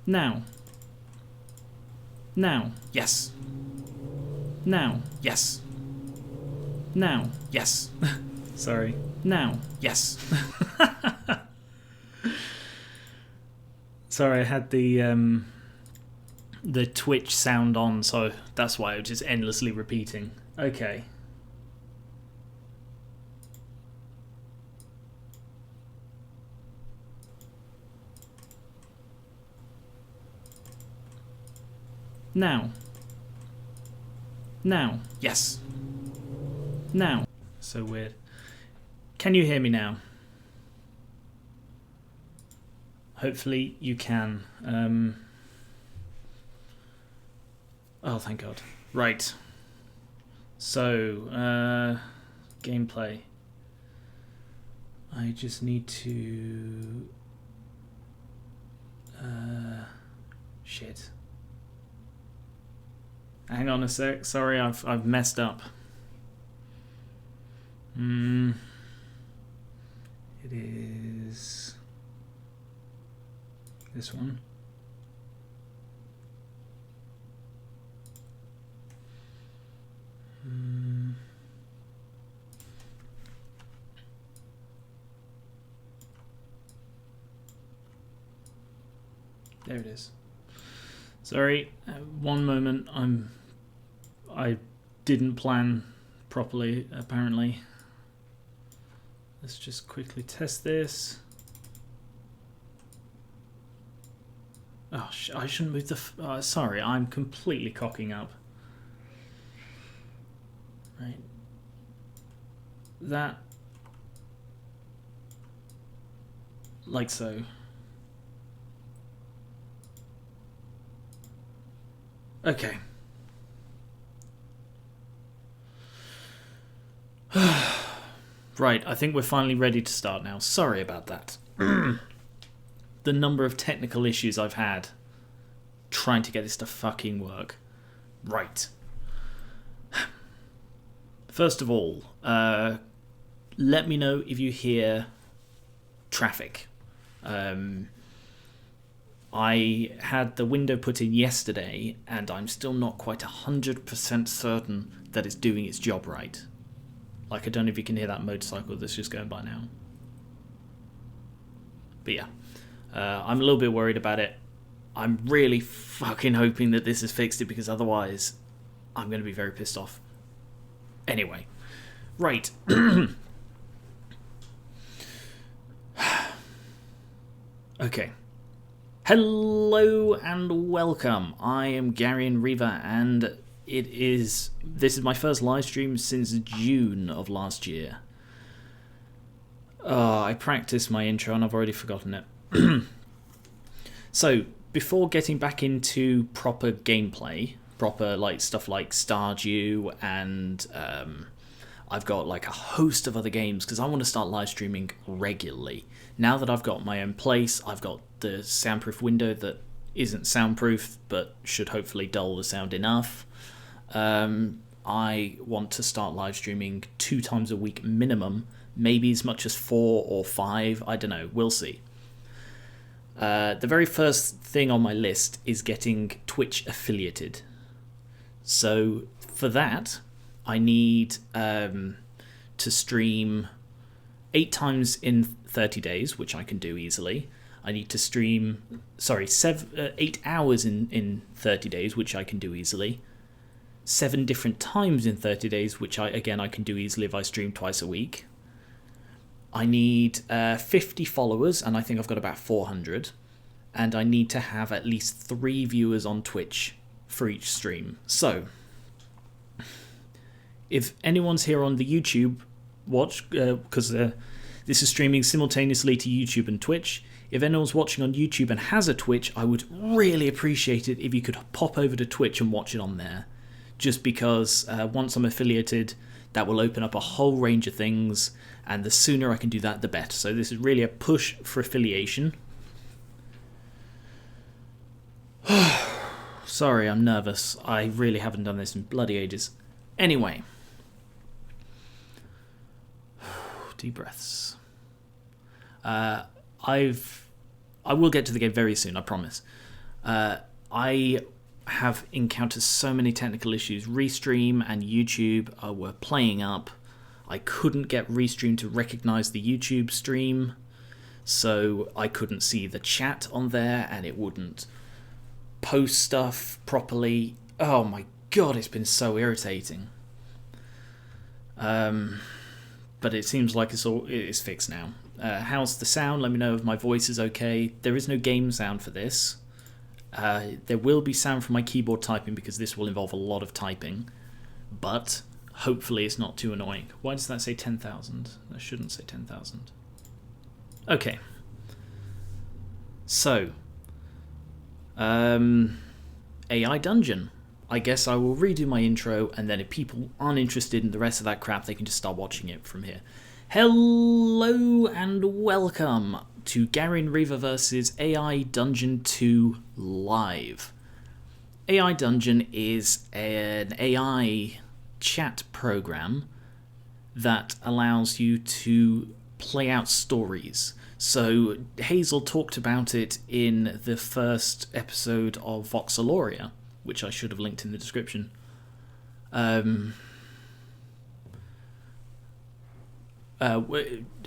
Now. Now. Yes. Now. Yes. Now. Yes. Sorry. Now. Yes. Sorry, I had the Twitch sound on, so that's why I was just endlessly repeating. Okay. Now. Now. Yes. Now. So weird. Can you hear me now? Hopefully you can. Oh, thank God. Right. So, gameplay. I just need to... shit. Hang on a sec. Sorry, I've messed up. It is this one. There it is. Sorry, one moment. I didn't plan properly, apparently. Let's just quickly test this. Oh, I shouldn't move the... sorry, I'm completely cocking up. Right. That... like so. Okay. Right, I think we're finally ready to start now. Sorry about that. The number of technical issues I've had trying to get this to fucking work. Right. First of all, let me know if you hear traffic. I had the window put in yesterday, and I'm still not quite 100% certain that it's doing its job right. Like, I don't know if you can hear that motorcycle that's just going by now. But yeah, I'm a little bit worried about it. I'm really fucking hoping that this has fixed it, because otherwise I'm going to be very pissed off. Anyway, right. Okay. Hello and welcome. I am Gar1onriva, and this is my first live stream since June of last year. Oh, I practiced my intro and I've already forgotten it. So, before getting back into proper gameplay, proper like stuff like Stardew, and I've got like a host of other games, because I want to start live streaming regularly. Now that I've got my own place, I've got the soundproof window that isn't soundproof but should hopefully dull the sound enough. I want to start live streaming 2 times a week minimum, maybe as much as 4 or 5, I don't know, we'll see. The very first thing on my list is getting Twitch affiliated. So for that, I need to stream 8 times in 30 days, which I can do easily. I need to stream, 8 hours in 30 days, which I can do easily. 7 different times in 30 days, which I can do easily if I stream twice a week. I need 50 followers, and I think I've got about 400. And I need to have at least 3 viewers on Twitch for each stream. So, if anyone's here on the YouTube watch, because this is streaming simultaneously to YouTube and Twitch, if anyone's watching on YouTube and has a Twitch, I would really appreciate it if you could pop over to Twitch and watch it on there. Just because once I'm affiliated, that will open up a whole range of things, and the sooner I can do that, the better. So this is really a push for affiliation. Sorry, I'm nervous. I really haven't done this in bloody ages. Anyway. Deep breaths. I will get to the game very soon, I promise. I have encountered so many technical issues. Restream and YouTube were playing up. I couldn't get Restream to recognize the YouTube stream, so I couldn't see the chat on there, and it wouldn't post stuff properly. Oh my god, it's been so irritating. But it seems like it's fixed now. How's the sound? Let me know if my voice is okay. There is no game sound for this. There will be sound from my keyboard typing because this will involve a lot of typing, but hopefully it's not too annoying. Why does that say 10,000? That shouldn't say 10,000. Okay. So, AI Dungeon. I guess I will redo my intro, and then if people aren't interested in the rest of that crap, they can just start watching it from here. Hello and welcome to Gar1onriva vs AI Dungeon 2 Live. AI Dungeon is an AI chat program that allows you to play out stories. So Hazel talked about it in the first episode of Voxeloria, which I should have linked in the description.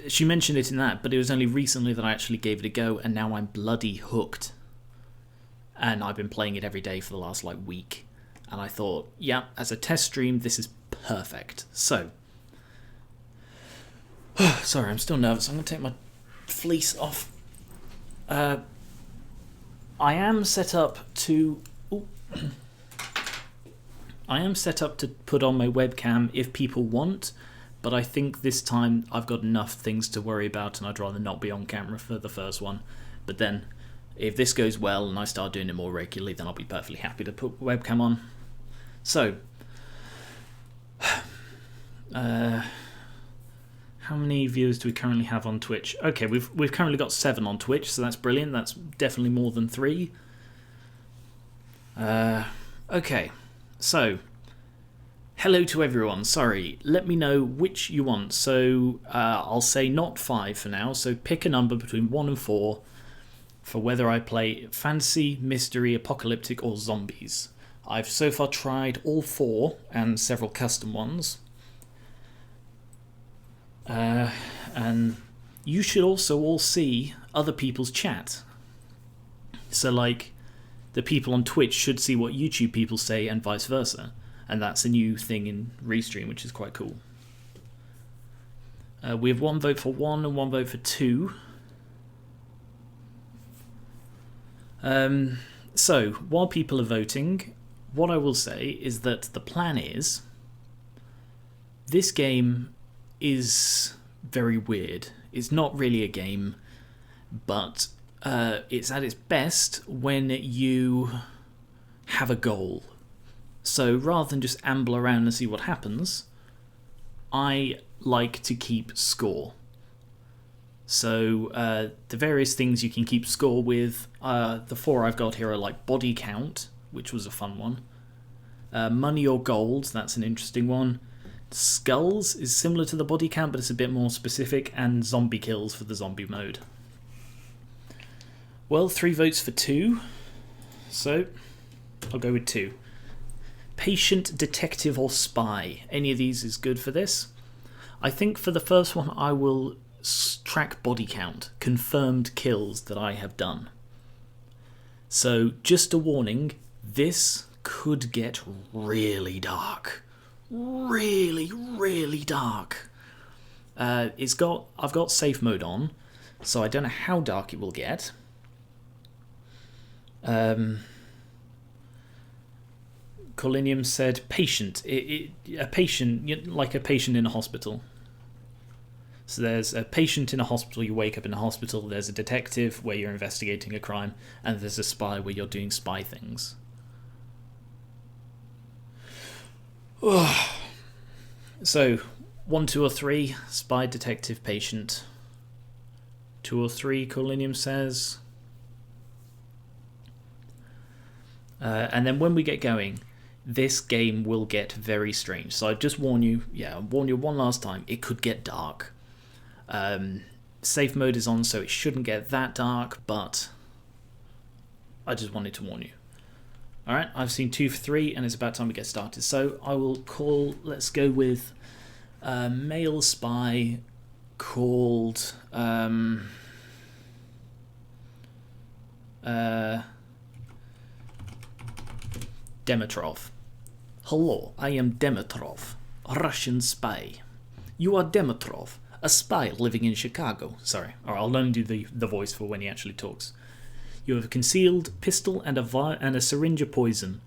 She mentioned it in that, but it was only recently that I actually gave it a go, and now I'm bloody hooked. And I've been playing it every day for the last week. And I thought, yeah, as a test stream, this is perfect. So, sorry, I'm still nervous. I'm going to take my fleece off. I am set up to put on my webcam if people want, but I think this time I've got enough things to worry about and I'd rather not be on camera for the first one. But then, if this goes well and I start doing it more regularly, then I'll be perfectly happy to put webcam on. So, how many viewers do we currently have on Twitch? Okay, we've currently got 7 on Twitch, so that's brilliant. That's definitely more than 3. Okay, so hello to everyone. Sorry, let me know which you want. So I'll say not 5 for now. So pick a number between 1 and 4 for whether I play fantasy, mystery, apocalyptic, or zombies. I've so far tried all 4 and several custom ones. And you should also all see other people's chat. So the people on Twitch should see what YouTube people say and vice versa. And that's a new thing in Restream, which is quite cool. We have 1 vote for 1 and 1 vote for 2. So, while people are voting, what I will say is that the plan is this game is very weird. It's not really a game, but it's at its best when you have a goal. So rather than just amble around and see what happens, I like to keep score. So the various things you can keep score with, the 4 I've got here are body count, which was a fun one. Money or gold, that's an interesting one. Skulls is similar to the body count, but it's a bit more specific, and zombie kills for the zombie mode. Well, 3 votes for 2, so I'll go with 2. Patient, detective, or spy. Any of these is good for this. I think for the first one I will track body count, confirmed kills that I have done. So just a warning, this could get really dark. Really dark. I've got safe mode on, so I don't know how dark it will get. Colinium said patient. A patient, like a patient in a hospital. So there's a patient in a hospital, you wake up in a hospital, there's a detective where you're investigating a crime, and there's a spy where you're doing spy things. So, 1, 2, or 3, spy, detective, patient. 2 or 3, Colinium says. And then when we get going, this game will get very strange. So I just warn you, one last time, it could get dark. Safe mode is on, so it shouldn't get that dark, but I just wanted to warn you. Alright, I've seen 2 for 3, and it's about time we get started. So I will call, let's go with a male spy called Dimitrov. Hello, I am Dimitrov, a Russian spy. You are Dimitrov, a spy living in Chicago. Sorry, or I'll only do the voice for when he actually talks. You have a concealed pistol and a syringe of poison.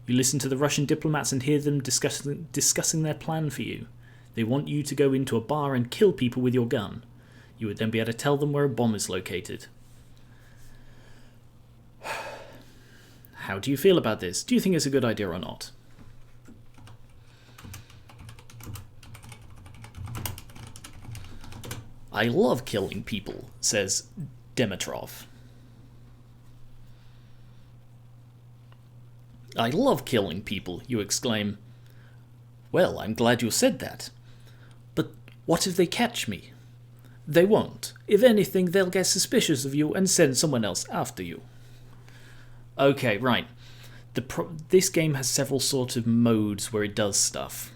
You listen to the Russian diplomats and hear them discussing their plan for you. They want you to go into a bar and kill people with your gun. You would then be able to tell them where a bomb is located. How do you feel about this? Do you think it's a good idea or not? I love killing people, says Dimitrov. I love killing people, you exclaim. Well, I'm glad you said that. But what if they catch me? They won't. If anything, they'll get suspicious of you and send someone else after you. Okay, right. This game has several sort of modes where it does stuff.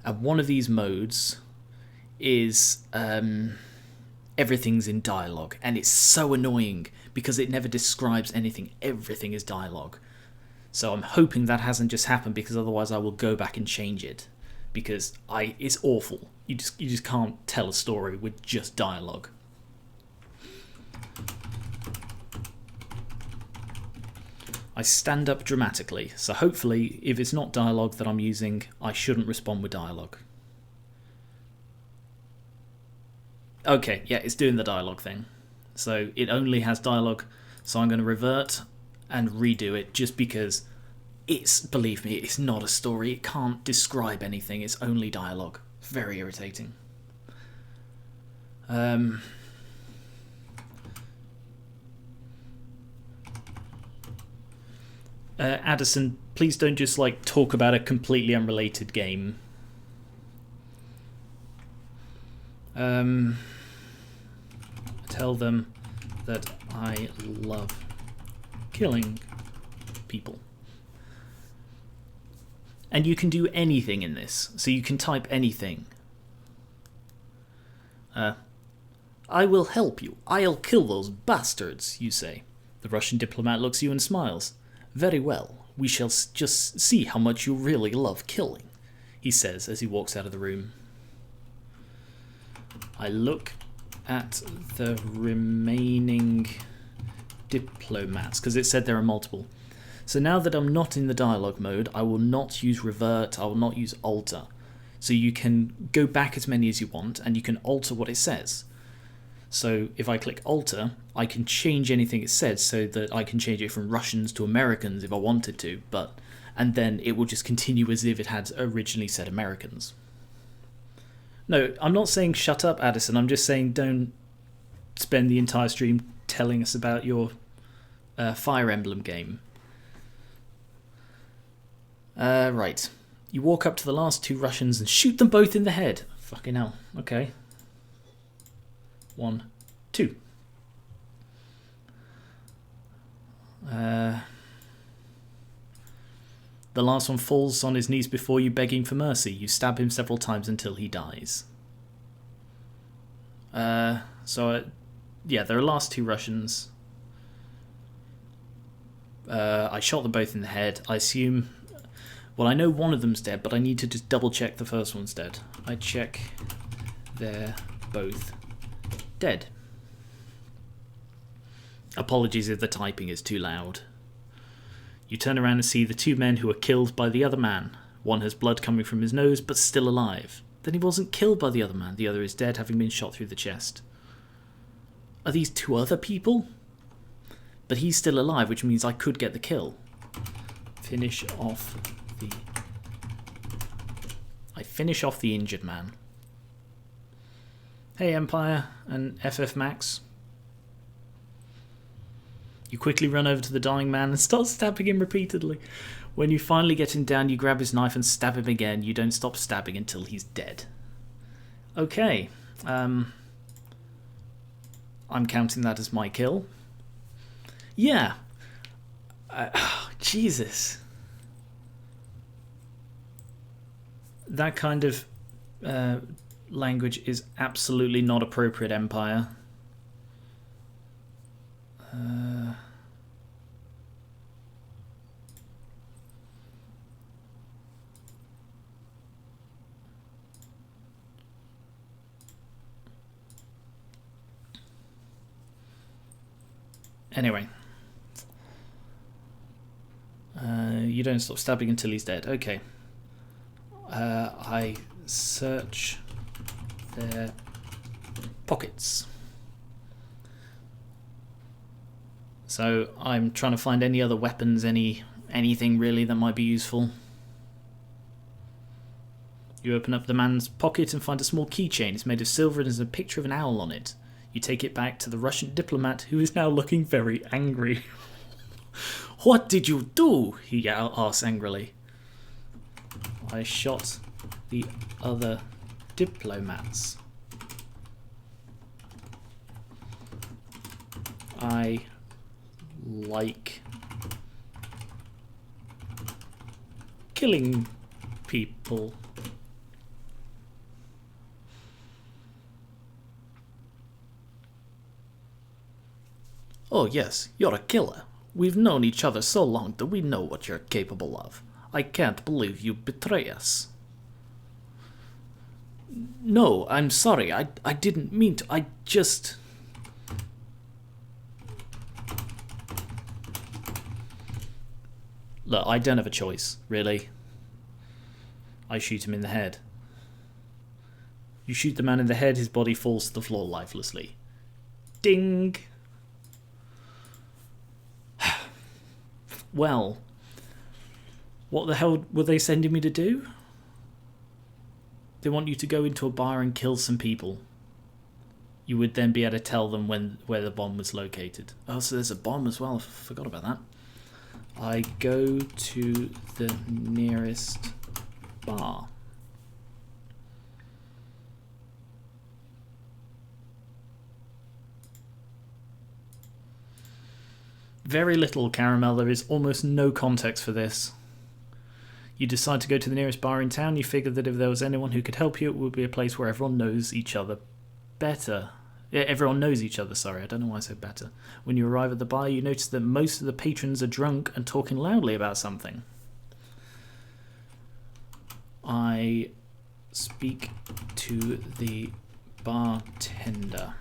And one of these modes is everything's in dialogue. And it's so annoying because it never describes anything. Everything is dialogue. So I'm hoping that hasn't just happened, because otherwise I will go back and change it. Because it's awful. You just can't tell a story with just dialogue. I stand up dramatically, so hopefully if it's not dialogue that I'm using, I shouldn't respond with dialogue. Okay, yeah, it's doing the dialogue thing. So it only has dialogue, so I'm going to revert and redo it, just because believe me, it's not a story. It can't describe anything. It's only dialogue. Very irritating. Addison, please don't just talk about a completely unrelated game. Tell them that I love killing people. And you can do anything in this, so you can type anything. I will help you. I'll kill those bastards, you say. The Russian diplomat looks at you and smiles. Very well. We shall just see how much you really love killing, he says as he walks out of the room. I look at the remaining diplomats, because it said there are multiple. So now that I'm not in the dialogue mode, I will not use revert, I will not use alter. So you can go back as many as you want, and you can alter what it says. So if I click alter, I can change anything it says, so that I can change it from Russians to Americans if I wanted to, and then it will just continue as if it had originally said Americans. No, I'm not saying shut up, Addison, I'm just saying don't spend the entire stream telling us about your Fire Emblem game. Right. You walk up to the last 2 Russians and shoot them both in the head. Fucking hell. Okay. 1, 2. The last one falls on his knees before you, begging for mercy. You stab him several times until he dies. Yeah, there are last 2 Russians. I shot them both in the head. I assume... Well, I know one of them's dead, but I need to just double check the first one's dead. I check they're both dead. Apologies if the typing is too loud. You turn around and see the 2 men who were killed by the other man. One has blood coming from his nose, but still alive. Then he wasn't killed by the other man. The other is dead, having been shot through the chest. Are these 2 other people? But he's still alive, which means I could get the kill. Finish off the injured man. Hey Empire and FF Max. You quickly run over to the dying man and start stabbing him repeatedly. When you finally get him down, you grab his knife and stab him again. You don't stop stabbing until he's dead. Okay. I'm counting that as my kill. Yeah. Jesus. That kind of language is absolutely not appropriate, Empire. Anyway. You don't stop stabbing until he's dead. Okay. I search their pockets. So I'm trying to find any other weapons, anything really that might be useful. You open up the man's pocket and find a small keychain. It's made of silver and has a picture of an owl on it. You take it back to the Russian diplomat, who is now looking very angry. What did you do? He asks angrily. I shot the other diplomats. I like killing people. Oh yes, you're a killer. We've known each other so long that we know what you're capable of. I can't believe you betray us. No, I'm sorry. I didn't mean to. I just... Look, I don't have a choice, really. I shoot him in the head. You shoot the man in the head, his body falls to the floor lifelessly. Ding! Well, what the hell were they sending me to do? They want you to go into a bar and kill some people. You would then be able to tell them where the bomb was located. Oh, so there's a bomb as well. I forgot about that. I go to the nearest bar. Very little, Caramel. There is almost no context for this. You decide to go to the nearest bar in town. You figure that if there was anyone who could help you, it would be a place where everyone knows each other better. Yeah, everyone knows each other, sorry. I don't know why I said better. When you arrive at the bar, you notice that most of the patrons are drunk and talking loudly about something. I speak to the bartender.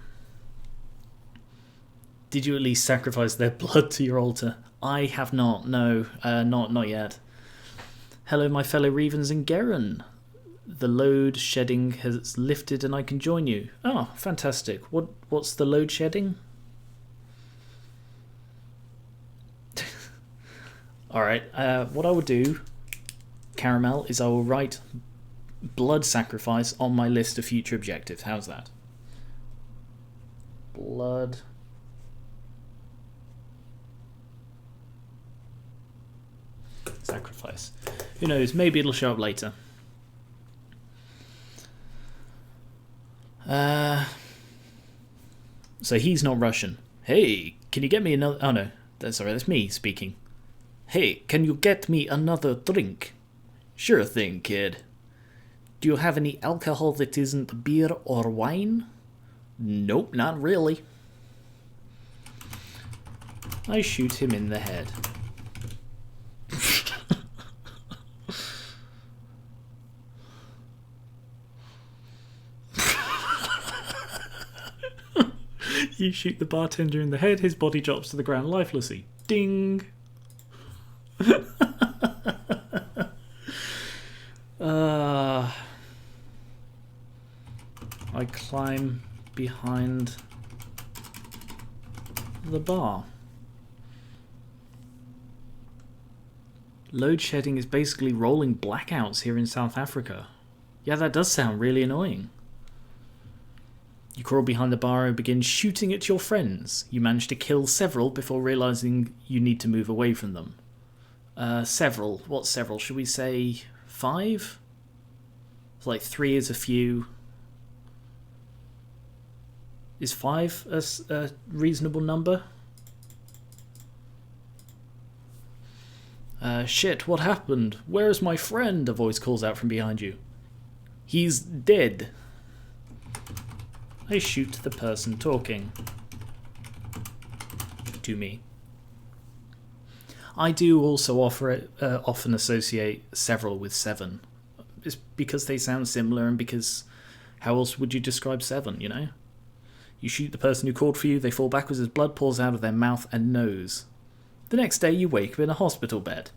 Did you at least sacrifice their blood to your altar? I have not, no, not yet. Hello, my fellow Revans and Gar1on. The load shedding has lifted and I can join you. Oh, fantastic. What's the load shedding? Alright, what I will do, Caramel, is I will write blood sacrifice on my list of future objectives. How's that? Blood sacrifice. Who knows, maybe it'll show up later. So he's not Russian. Hey, can you get me another... Oh no, that's me speaking. Hey, can you get me another drink? Sure thing, kid. Do you have any alcohol that isn't beer or wine? Nope, not really. I shoot him in the head. You shoot the bartender in the head, his body drops to the ground lifelessly. Ding! I climb behind the bar. Load shedding is basically rolling blackouts here in South Africa. Yeah, that does sound really annoying. You crawl behind the bar and begin shooting at your friends. You manage to kill several before realizing you need to move away from them. Several. What several? Should we say 5? It's like 3 is a few. Is 5 a reasonable number? Shit, what happened? Where's my friend? A voice calls out from behind you. He's dead. I shoot the person talking to me. I do also often associate several with 7. It's because they sound similar and because how else would you describe 7, you know? You shoot the person who called for you, they fall backwards as blood pours out of their mouth and nose. The next day you wake up in a hospital bed.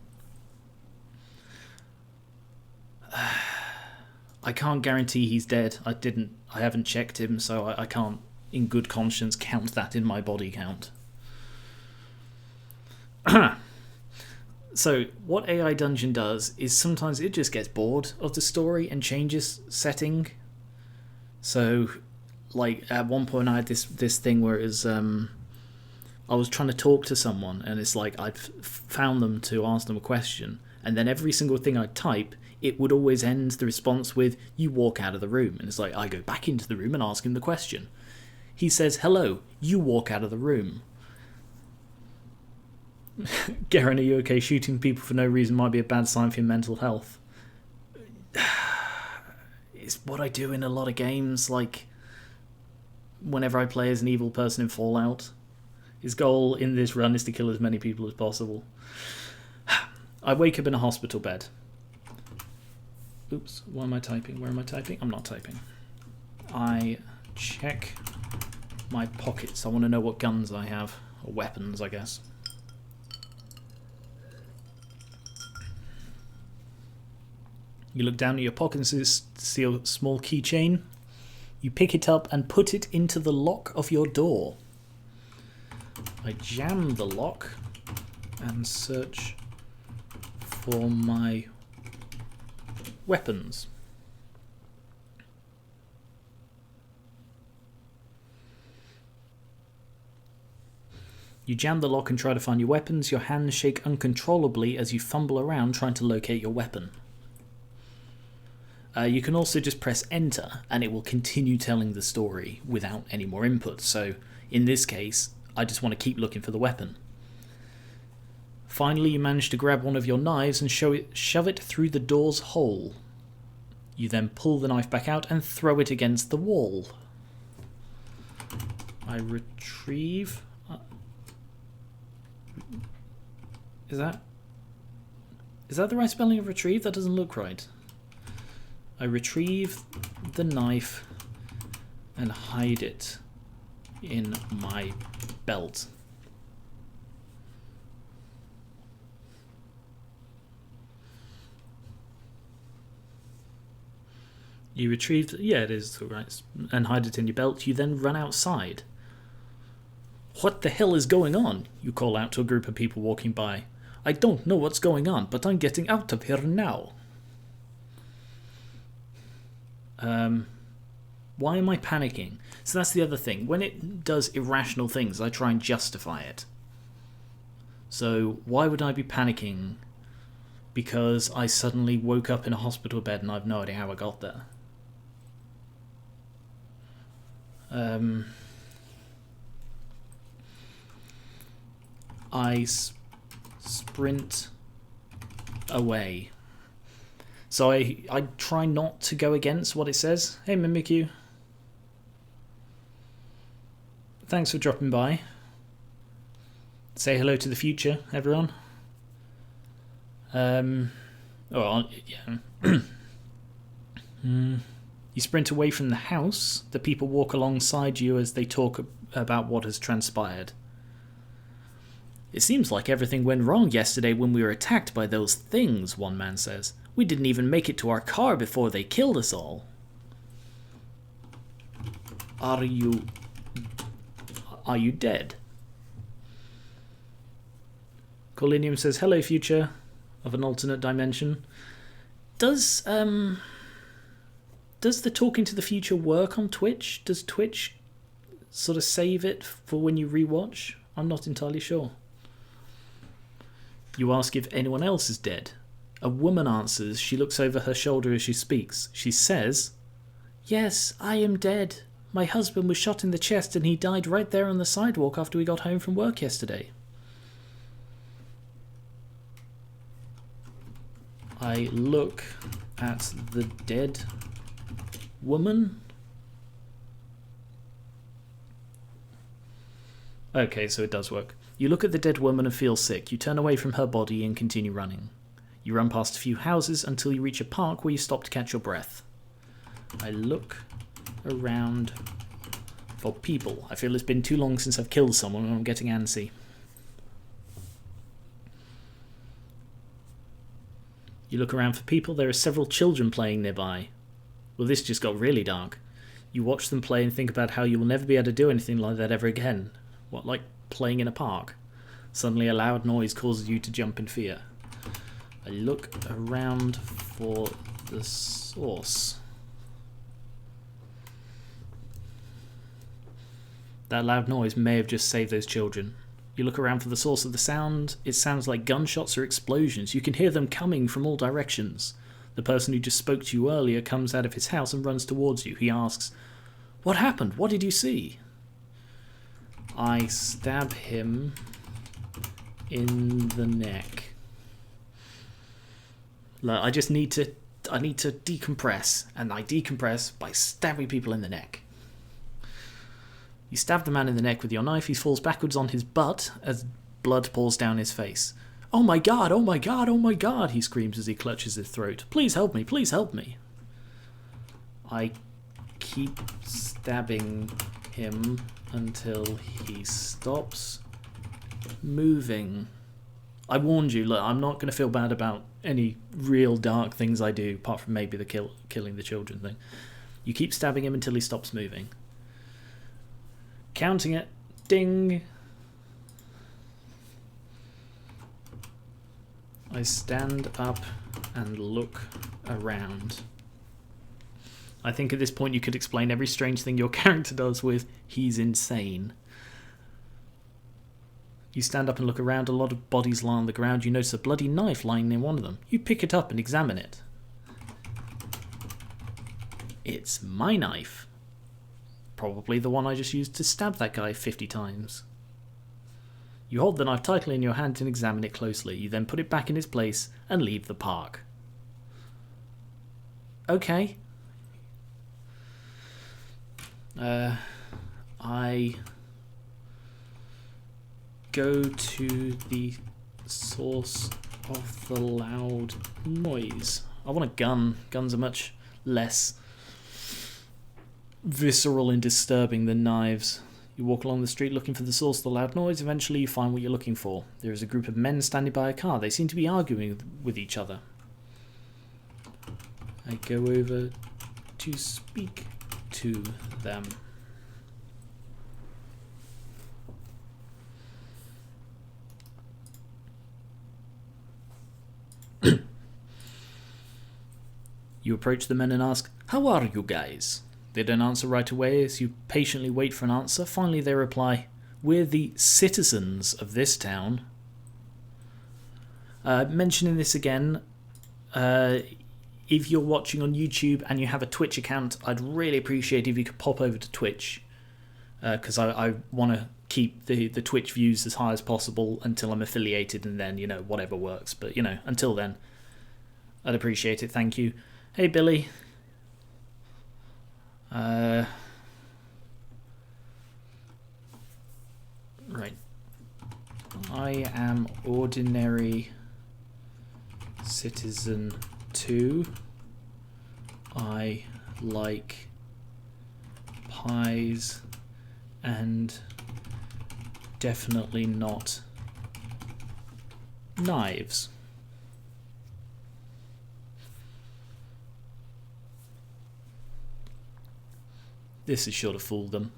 I can't guarantee he's dead. I haven't checked him, so I can't in good conscience count that in my body count. So what AI Dungeon does is sometimes it just gets bored of the story and changes setting. So like at one point I had this thing where it was I was trying to talk to someone and it's like I'd found them to ask them a question, and then every single thing I'd type, it would always end the response with, you walk out of the room. And it's like, I go back into the room and ask him the question. He says, hello, you walk out of the room. Gar1, are you okay? Shooting people for no reason might be a bad sign for your mental health. It's what I do in a lot of games, like whenever I play as an evil person in Fallout. His goal in this run is to kill as many people as possible. I wake up in a hospital bed. Oops, why am I typing? Where am I typing? I'm not typing. I check my pockets. I want to know what guns I have. Or weapons, I guess. You look down at your pockets and see a small keychain. You pick it up and put it into the lock of your door. I jam the lock and search for my weapons. You jam the lock and try to find your weapons. Your hands shake uncontrollably as you fumble around trying to locate your weapon. You can also just press enter and it will continue telling the story without any more input. So in this case, I just want to keep looking for the weapon. Finally, you manage to grab one of your knives and shove it through the door's hole. You then pull the knife back out and throw it against the wall. I retrieve... Is that the right spelling of retrieve? That doesn't look right. I retrieve the knife and hide it in my belt. You retrieve... Yeah, it is right. And hide it in your belt. You then run outside. What the hell is going on? You call out to a group of people walking by. I don't know what's going on, but I'm getting out of here now. Why am I panicking? So that's the other thing. When it does irrational things, I try and justify it. So why would I be panicking? Because I suddenly woke up in a hospital bed and I've no idea how I got there. I sprint away. So I try not to go against what it says. Hey Mimikyu. Thanks for dropping by. Say hello to the future, everyone. Yeah. You sprint away from the house. The people walk alongside you as they talk about what has transpired. It seems like everything went wrong yesterday when we were attacked by those things, one man says. We didn't even make it to our car before they killed us all. Are you dead? Colinium says, hello future of an alternate dimension. Does the talking to the future work on Twitch? Does Twitch sort of save it for when you rewatch? I'm not entirely sure. You ask if anyone else is dead. A woman answers. She looks over her shoulder as she speaks. She says, yes, I am dead. My husband was shot in the chest and he died right there on the sidewalk after we got home from work yesterday. I look at the dead woman. Okay, so it does work. You look at the dead woman and feel sick. You turn away from her body and continue running. You run past a few houses until you reach a park where you stop to catch your breath. I look around for people. I feel it's been too long since I've killed someone and I'm getting antsy. You look around for people. There are several children playing nearby. Well, this just got really dark. You watch them play and think about how you will never be able to do anything like that ever again. What, like playing in a park? Suddenly a loud noise causes you to jump in fear. I look around for the source. That loud noise may have just saved those children. You look around for the source of the sound. It sounds like gunshots or explosions. You can hear them coming from all directions. The person who just spoke to you earlier comes out of his house and runs towards you. He asks, "What happened? What did you see?" I stab him in the neck. Look, I need to decompress, and I decompress by stabbing people in the neck. You stab the man in the neck with your knife. He falls backwards on his butt as blood pours down his face. "Oh my god, oh my god, oh my god," he screams as he clutches his throat. "Please help me, please help me." I keep stabbing him until he stops moving. I warned you, look, I'm not going to feel bad about any real dark things I do, apart from maybe the killing the children thing. You keep stabbing him until he stops moving. Counting it. Ding. I stand up and look around. I think at this point you could explain every strange thing your character does with, "He's insane." You stand up and look around. A lot of bodies lie on the ground. You notice a bloody knife lying near one of them. You pick it up and examine it. It's my knife. Probably the one I just used to stab that guy 50 times. You hold the knife tightly in your hand and examine it closely. You then put it back in its place and leave the park. Okay. I go to the source of the loud noise. I want a gun. Guns are much less visceral and disturbing than knives. You walk along the street looking for the source of the loud noise. Eventually you find what you're looking for. There is a group of men standing by a car. They seem to be arguing with each other. I go over to speak to them. You approach the men and ask, "How are you guys?" They don't answer right away as you patiently wait for an answer. Finally they reply, "We're the citizens of this town." Mentioning this again, if you're watching on YouTube and you have a Twitch account, I'd really appreciate if you could pop over to Twitch, because I want to keep the Twitch views as high as possible until I'm affiliated, and then, you know, whatever works. But, you know, until then, I'd appreciate it. Thank you. Hey, Billy. Right. I am ordinary citizen 2. I like pies and definitely not knives. This is sure to fool them.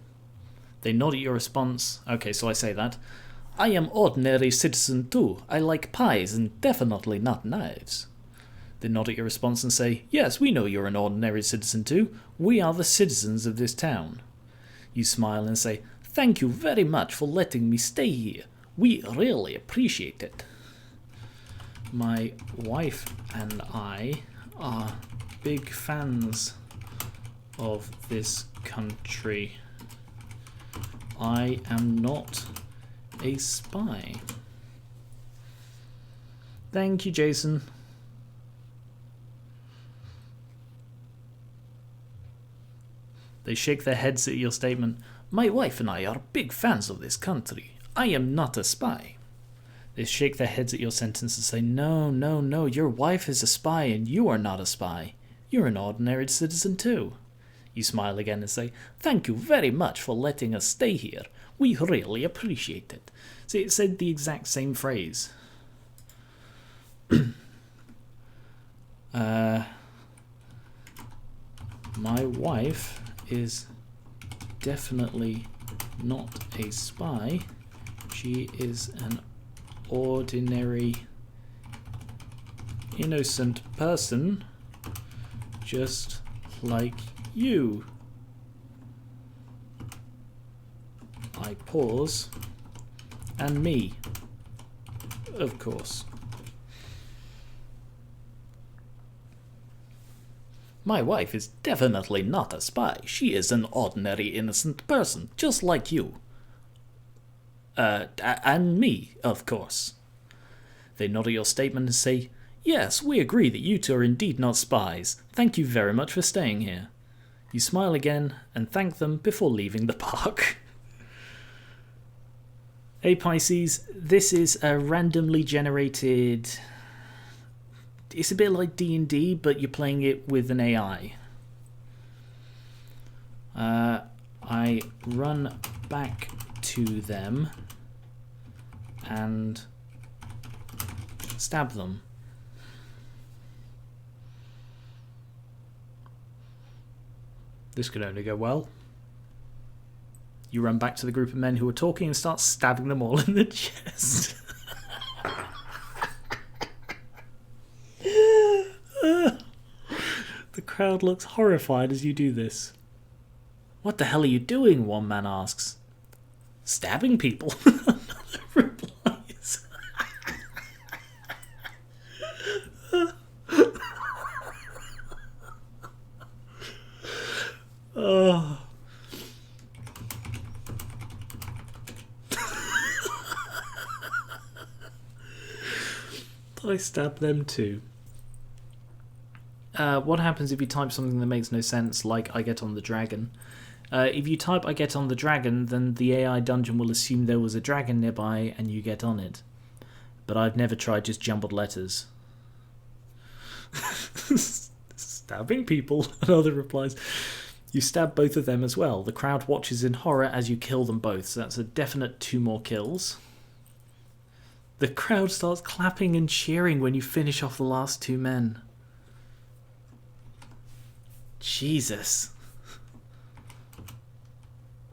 They nod at your response. Okay, so I say that. I am ordinary citizen 2. I like pies and definitely not knives. They nod at your response and say, yes, we know you're an ordinary citizen 2. We are the citizens of this town. You smile and say, thank you very much for letting me stay here. We really appreciate it. My wife and I are big fans of this country. I am not a spy. Thank you, Jason. They shake their heads at your statement. My wife and I are big fans of this country. I am not a spy. They shake their heads at your sentence and say, no, no, no, your wife is a spy and you are not a spy. You're an ordinary citizen too. You smile again and say, thank you very much for letting us stay here. We really appreciate it. See, it said the exact same phrase. My wife is definitely not a spy. She is an ordinary, innocent person, just like you. I pause, and me, of course. My wife is definitely not a spy. She is an ordinary innocent person, just like you. And me, of course. They nod at your statement and say, yes, we agree that you two are indeed not spies. Thank you very much for staying here. You smile again and thank them before leaving the park. Hey Pisces, this is a randomly generated... It's a bit like D&D, but you're playing it with an AI. I run back to them and stab them. This could only go well. You run back to the group of men who are talking and start stabbing them all in the chest. The crowd looks horrified as you do this. What the hell are you doing? One man asks. Stabbing people. Another replies. Oh. I stab them too. What happens if you type something that makes no sense, like I get on the dragon? If you type I get on the dragon, then the AI dungeon will assume there was a dragon nearby and you get on it. But I've never tried just jumbled letters. Stabbing people, another replies. You stab both of them as well. The crowd watches in horror as you kill them both, so that's a definite 2 more kills. The crowd starts clapping and cheering when you finish off the last 2 men. Jesus.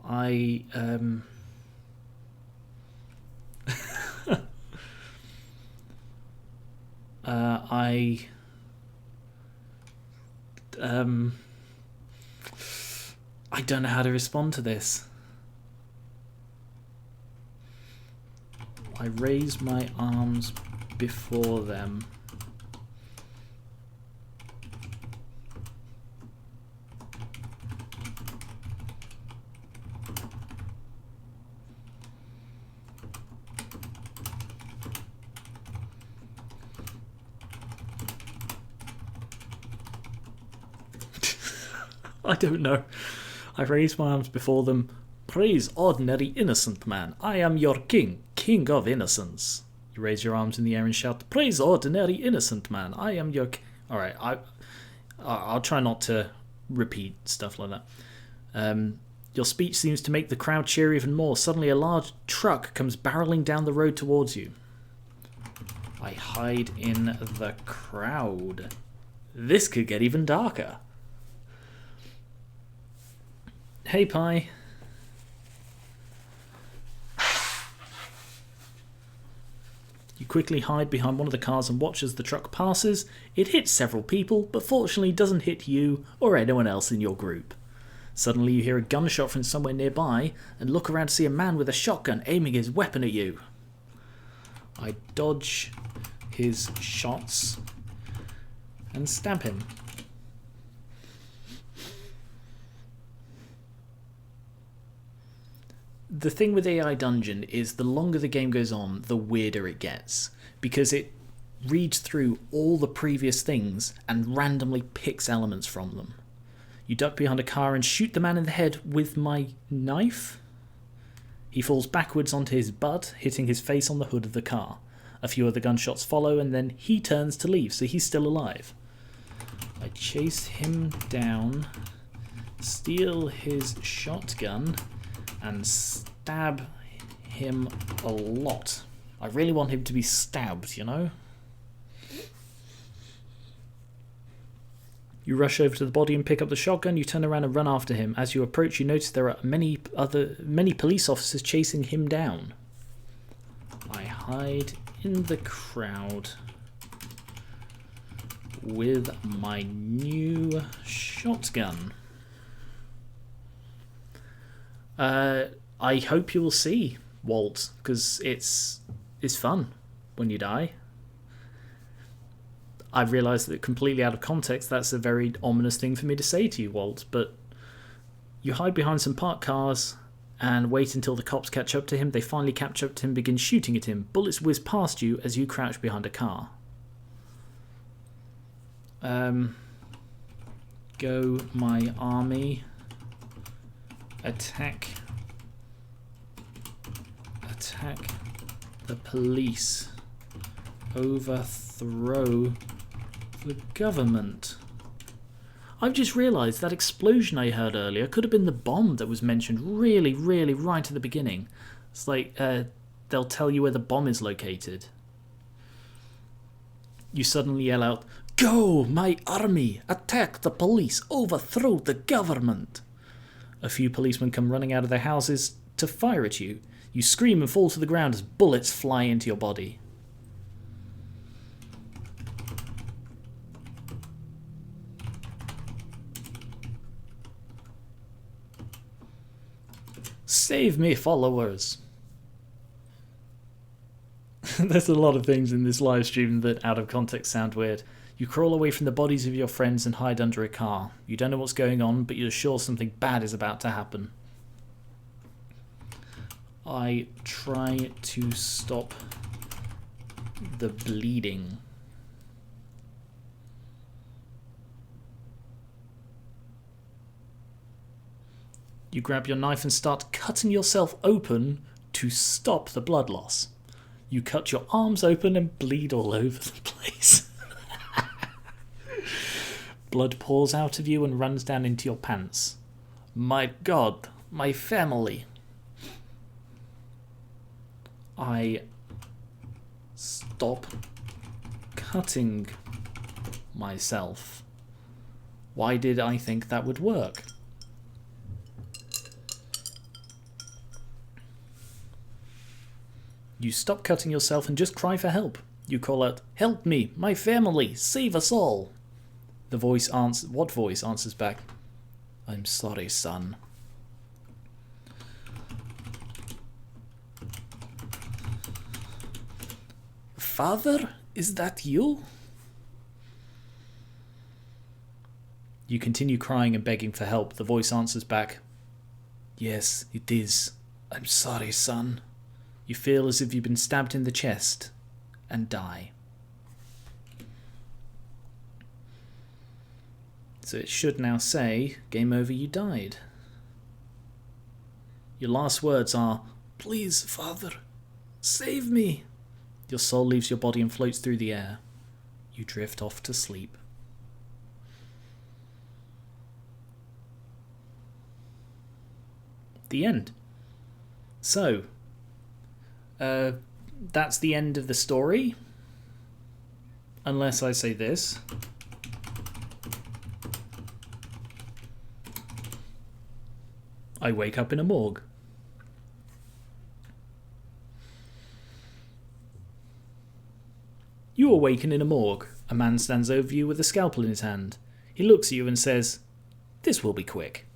I don't know how to respond to this. I raise my arms before them. I don't know. I raise my arms before them. Praise ordinary innocent man. I am your king, king of innocence. You raise your arms in the air and shout, praise ordinary innocent man. I am your... Alright, I'll try not to repeat stuff like that. Your speech seems to make the crowd cheer even more. Suddenly a large truck comes barreling down the road towards you. I hide in the crowd. This could get even darker. Hey, Pi. You quickly hide behind one of the cars and watch as the truck passes. It hits several people, but fortunately doesn't hit you or anyone else in your group. Suddenly you hear a gunshot from somewhere nearby and look around to see a man with a shotgun aiming his weapon at you. I dodge his shots and stab him. The thing with AI Dungeon is the longer the game goes on, the weirder it gets, because it reads through all the previous things and randomly picks elements from them. You duck behind a car and shoot the man in the head with my knife. He falls backwards onto his butt, hitting his face on the hood of the car. A few other gunshots follow, and then he turns to leave, so he's still alive. I chase him down, steal his shotgun, and stab him a lot. I really want him to be stabbed, you know? You rush over to the body and pick up the shotgun. You turn around and run after him. As you approach, you notice there are many police officers chasing him down. I hide in the crowd with my new shotgun. I hope you will see Walt, because it's fun when you die. I realise that completely out of context, that's a very ominous thing for me to say to you, Walt, but you hide behind some parked cars and wait until the cops catch up to him. They finally catch up to him, begin shooting at him. Bullets whiz past you as you crouch behind a car. Go my army. Attack the police. Overthrow the government. I've just realised that explosion I heard earlier could have been the bomb that was mentioned really right at the beginning. It's like they'll tell you where the bomb is located. You suddenly yell out, "Go, my army! Attack the police! Overthrow the government!" A few policemen come running out of their houses to fire at you. You scream and fall to the ground as bullets fly into your body. Save me, followers! There's a lot of things in this live stream that out of context sound weird. You crawl away from the bodies of your friends and hide under a car. You don't know what's going on, but you're sure something bad is about to happen. I try to stop the bleeding. You grab your knife and start cutting yourself open to stop the blood loss. You cut your arms open and bleed all over the place. Blood pours out of you and runs down into your pants. My God, my family. I stop cutting myself. Why did I think that would work? You stop cutting yourself and just cry for help. You call out, "Help me, my family, save us all." The voice answers. What voice answers back? "I'm sorry, son." "Father, is that you?" You continue crying and begging for help. The voice answers back, "Yes, it is. I'm sorry, son." You feel as if you've been stabbed in the chest and die. So it should now say, "Game over, you died." Your last words are, "Please, Father, save me." Your soul leaves your body and floats through the air. You drift off to sleep. The end. So, that's the end of the story. Unless I say this. I wake up in a morgue. You awaken in a morgue. A man stands over you with a scalpel in his hand. He looks at you and says, "This will be quick."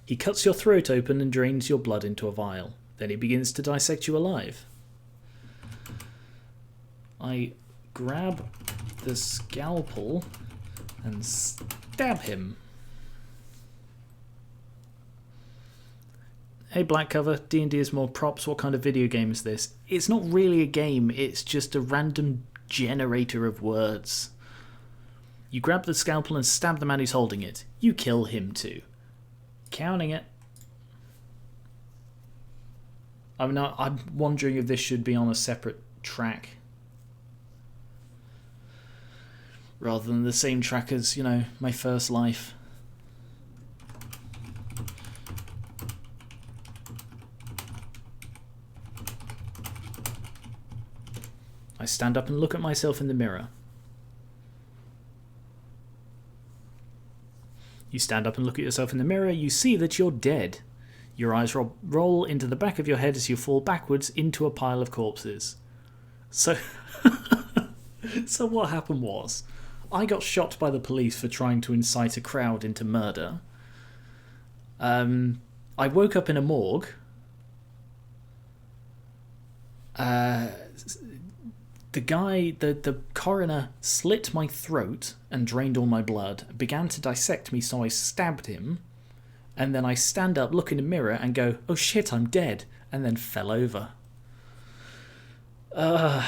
He cuts your throat open and drains your blood into a vial. Then he begins to dissect you alive. I grab the scalpel and stab him. Hey Blackcover, D&D is more props. What kind of video game is this? It's not really a game, it's just a random generator of words. You grab the scalpel and stab the man who's holding it. You kill him too. Counting it. I'm wondering if this should be on a separate track. Rather than the same track as, you know, my first life. I stand up and look at myself in the mirror. You stand up and look at yourself in the mirror, you see that you're dead. Your eyes roll into the back of your head as you fall backwards into a pile of corpses. So, so what happened was, I got shot by the police for trying to incite a crowd into murder. I woke up in a morgue. The coroner slit my throat and drained all my blood, began to dissect me, so I stabbed him, and then I stand up, look in the mirror, and go, oh shit, I'm dead, and then fell over. I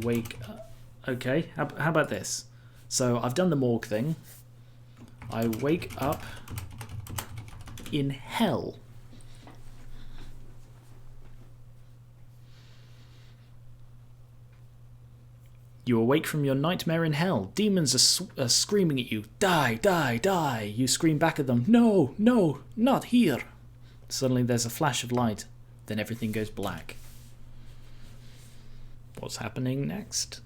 wake up. Okay, how about this? So I've done the morgue thing. I wake up in hell. You awake from your nightmare in hell. Demons are screaming at you. Die, die, die. You scream back at them. No, no, not here. Suddenly there's a flash of light. Then everything goes black. What's happening next?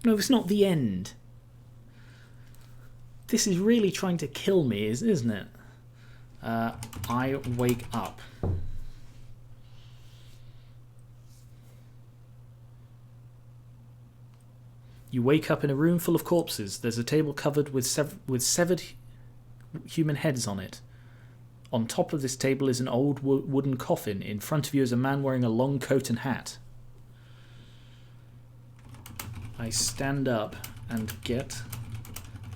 No, it's not the end. This is really trying to kill me, isn't it? I wake up. You wake up in a room full of corpses. There's a table covered with severed human heads on it. On top of this table is an old wooden coffin. In front of you is a man wearing a long coat and hat. I stand up and get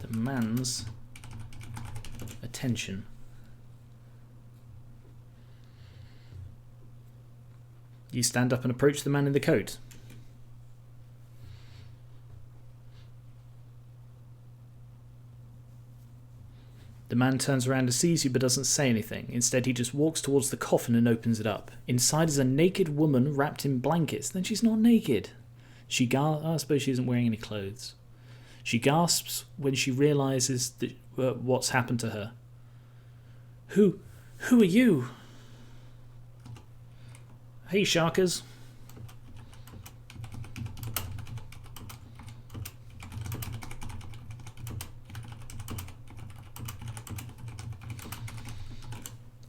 the man's attention. You stand up and approach the man in the coat. The man turns around and sees you but doesn't say anything. Instead, he just walks towards the coffin and opens it up. Inside is a naked woman wrapped in blankets. Then she's not naked. I suppose she isn't wearing any clothes. She gasps when she realises that what's happened to her. Who are you? Hey, Sharkers.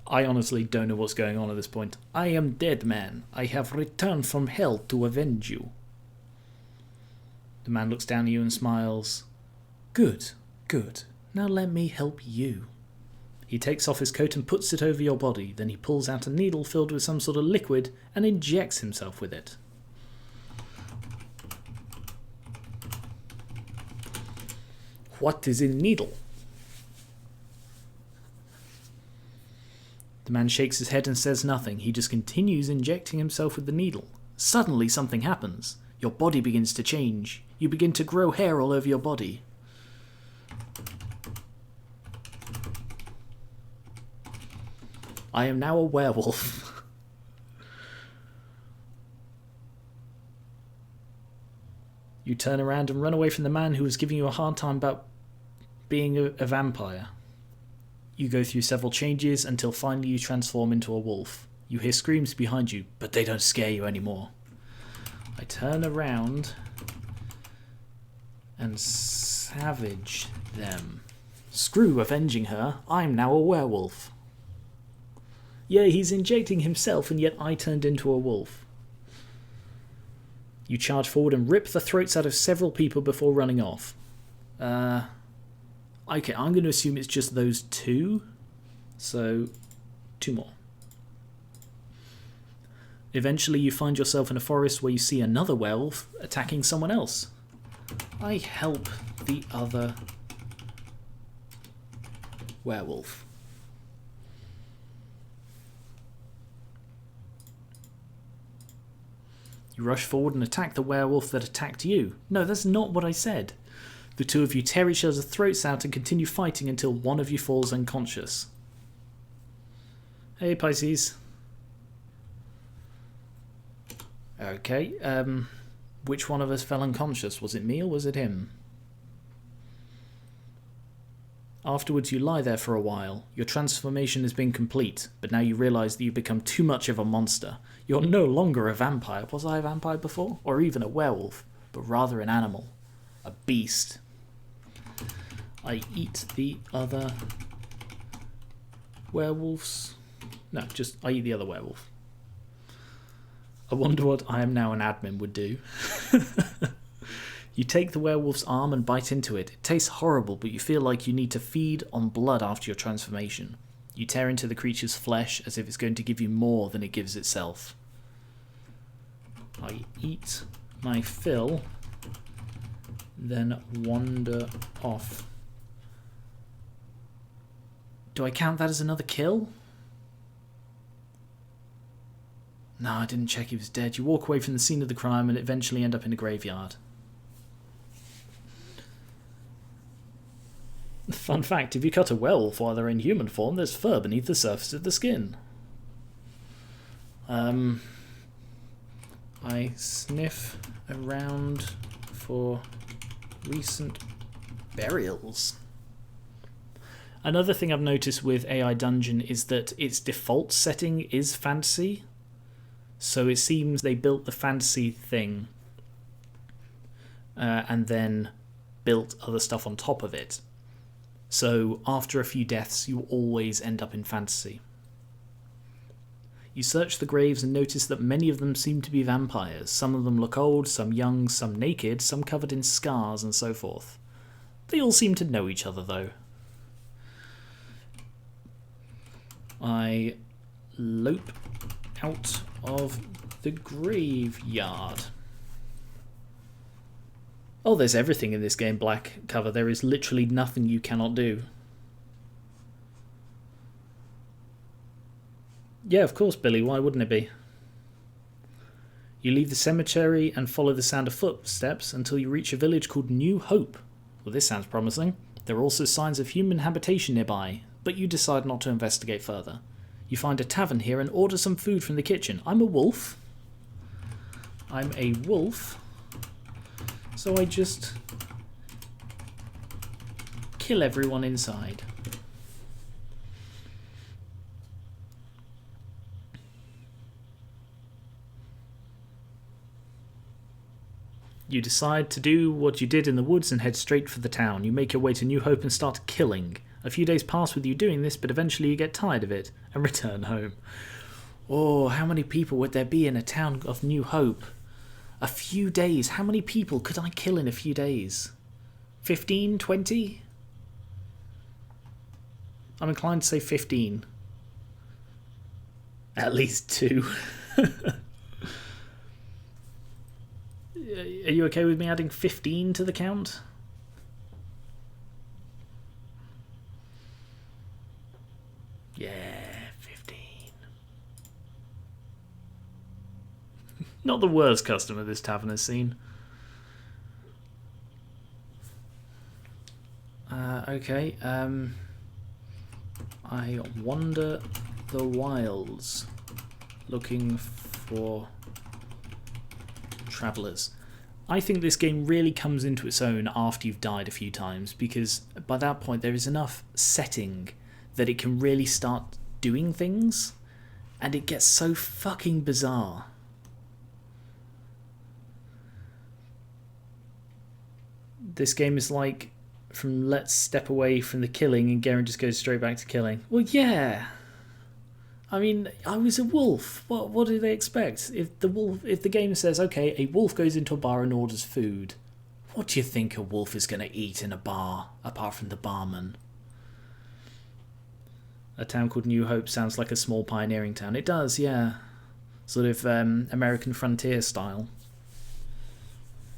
I honestly don't know what's going on at this point. I am dead, man. I have returned from hell to avenge you. The man looks down at you and smiles. Good, good. Now let me help you. He takes off his coat and puts it over your body. Then he pulls out a needle filled with some sort of liquid and injects himself with it. What is in needle? The man shakes his head and says nothing. He just continues injecting himself with the needle. Suddenly something happens. Your body begins to change. You begin to grow hair all over your body. I am now a werewolf. You turn around and run away from the man who was giving you a hard time about being a vampire. You go through several changes until finally you transform into a wolf. You hear screams behind you, but they don't scare you anymore. I turn around and savage them. Screw avenging her, I'm now a werewolf. Yeah, he's injecting himself and yet I turned into a wolf. You charge forward and rip the throats out of several people before running off. Okay, I'm going to assume it's just those two. So, 2 more. Eventually you find yourself in a forest where you see another werewolf attacking someone else. I help the other werewolf. You rush forward and attack the werewolf that attacked you. No, that's not what I said. The two of you tear each other's throats out and continue fighting until one of you falls unconscious. Hey, Pisces. Okay, which one of us fell unconscious? Was it me or was it him? Afterwards, you lie there for a while. Your transformation has been complete, but now you realise that you've become too much of a monster. You're no longer a vampire. Was I a vampire before? Or even a werewolf, but rather an animal. A beast. I eat the other werewolves. No, just I eat the other werewolf. I wonder what I am now an admin would do. You take the werewolf's arm and bite into it. It tastes horrible, but you feel like you need to feed on blood after your transformation. You tear into the creature's flesh as if it's going to give you more than it gives itself. I eat my fill, then wander off. Do I count that as another kill? No, I didn't check he was dead. You walk away from the scene of the crime and eventually end up in a graveyard. Fun fact, if you cut a werewolf while they're in human form, there's fur beneath the surface of the skin. I sniff around for recent burials. Another thing I've noticed with AI Dungeon is that its default setting is fantasy. So it seems they built the fantasy thing and then built other stuff on top of it. So after a few deaths, you always end up in fantasy. You search the graves and notice that many of them seem to be vampires. Some of them look old, some young, some naked, some covered in scars and so forth. They all seem to know each other though. I lope out of the graveyard. Oh, there's everything in this game, black cover. There is literally nothing you cannot do. Yeah, of course, Billy. Why wouldn't it be? You leave the cemetery and follow the sound of footsteps until you reach a village called New Hope. Well, this sounds promising. There are also signs of human habitation nearby, but you decide not to investigate further. You find a tavern here and order some food from the kitchen. I'm a wolf. I'm a wolf. So I just kill everyone inside. You decide to do what you did in the woods and head straight for the town. You make your way to New Hope and start killing. A few days pass with you doing this, but eventually you get tired of it and return home. Oh, how many people would there be in a town of New Hope? A few days. How many people could I kill in a few days? 15? 20? I'm inclined to say 15. At least 2. Are you okay with me adding 15 to the count? Yeah, 15. Not the worst customer this tavern has seen. Okay, I wander the wilds looking for travellers. I think this game really comes into its own after you've died a few times, because by that point there is enough setting that it can really start doing things, and it gets so fucking bizarre. This game is like, from let's step away from the killing and Gar1on just goes straight back to killing. Well, yeah. I mean, I was a wolf. What do they expect? If the game says, okay, a wolf goes into a bar and orders food, what do you think a wolf is going to eat in a bar, apart from the barman? A town called New Hope sounds like a small pioneering town. It does, yeah. Sort of American frontier style.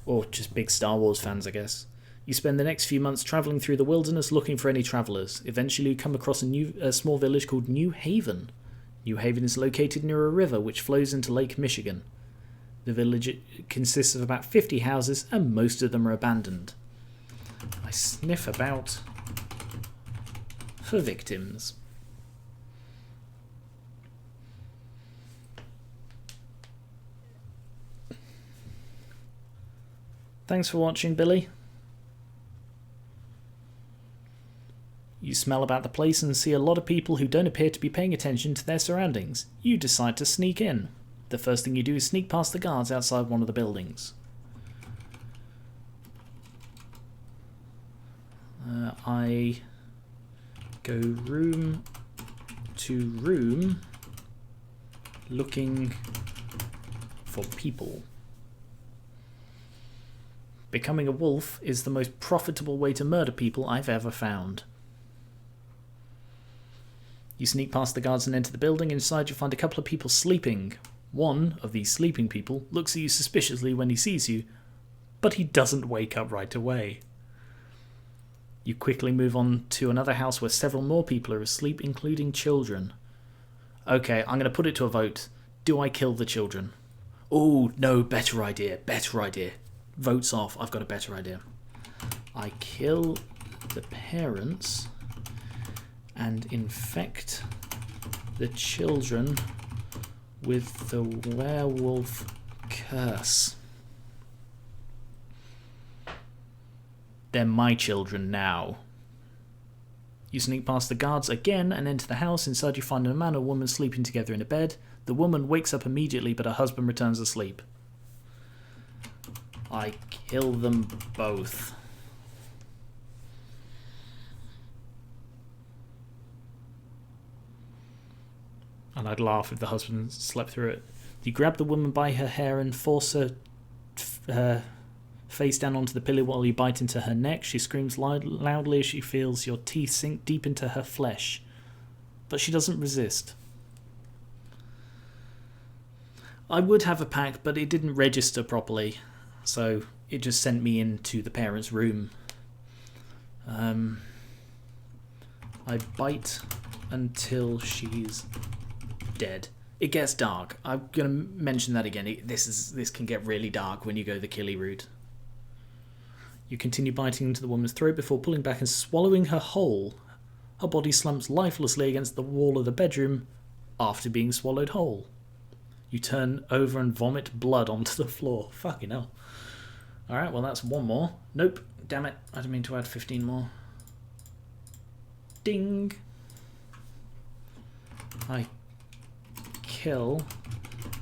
Or just big Star Wars fans, I guess. You spend the next few months travelling through the wilderness looking for any travellers. Eventually you come across a small village called New Haven. New Haven is located near a river which flows into Lake Michigan. The village consists of about 50 houses and most of them are abandoned. I sniff about for victims. Thanks for watching, Billy. You smell about the place and see a lot of people who don't appear to be paying attention to their surroundings. You decide to sneak in. The first thing you do is sneak past the guards outside one of the buildings. I go room to room looking for people. Becoming a wolf is the most profitable way to murder people I've ever found. You sneak past the guards and enter the building. Inside you find a couple of people sleeping. One of these sleeping people looks at you suspiciously when he sees you, but he doesn't wake up right away. You quickly move on to another house where several more people are asleep, including children. Okay, I'm going to put it to a vote. Do I kill the children? Oh, no, better idea, better idea. Votes off, I've got a better idea. I kill the parents and infect the children with the werewolf curse. They're my children now. You sneak past the guards again and enter the house. Inside you find a man and woman sleeping together in a bed. The woman wakes up immediately, but her husband returns asleep. I kill them both. And I'd laugh if the husband slept through it. You grab the woman by her hair and force her face down onto the pillow while you bite into her neck. She screams loudly as she feels your teeth sink deep into her flesh. But she doesn't resist. I would have a pack, but it didn't register properly. So it just sent me into the parents' room. I bite until she's dead. It gets dark. I'm going to mention that again. This can get really dark when you go the killy route. You continue biting into the woman's throat before pulling back and swallowing her whole. Her body slumps lifelessly against the wall of the bedroom after being swallowed whole. You turn over and vomit blood onto the floor. Fucking hell. Alright, well that's one more. Nope. Damn it. I didn't mean to add 15 more. Ding. I kill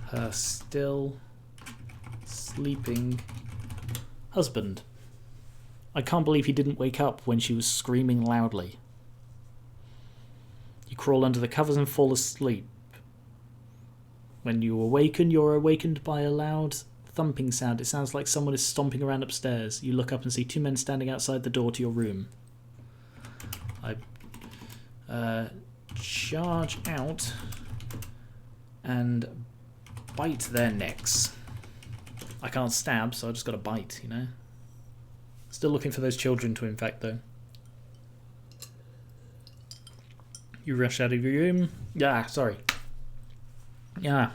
her still sleeping husband. I can't believe he didn't wake up when she was screaming loudly. You crawl under the covers and fall asleep. When you awaken, you're awakened by a loud thumping sound. It sounds like someone is stomping around upstairs. You look up and see two men standing outside the door to your room. I charge out and bite their necks. I can't stab, so I just got to bite, you know. Still looking for those children to infect, though. You rush out of your room. Yeah, sorry. Yeah.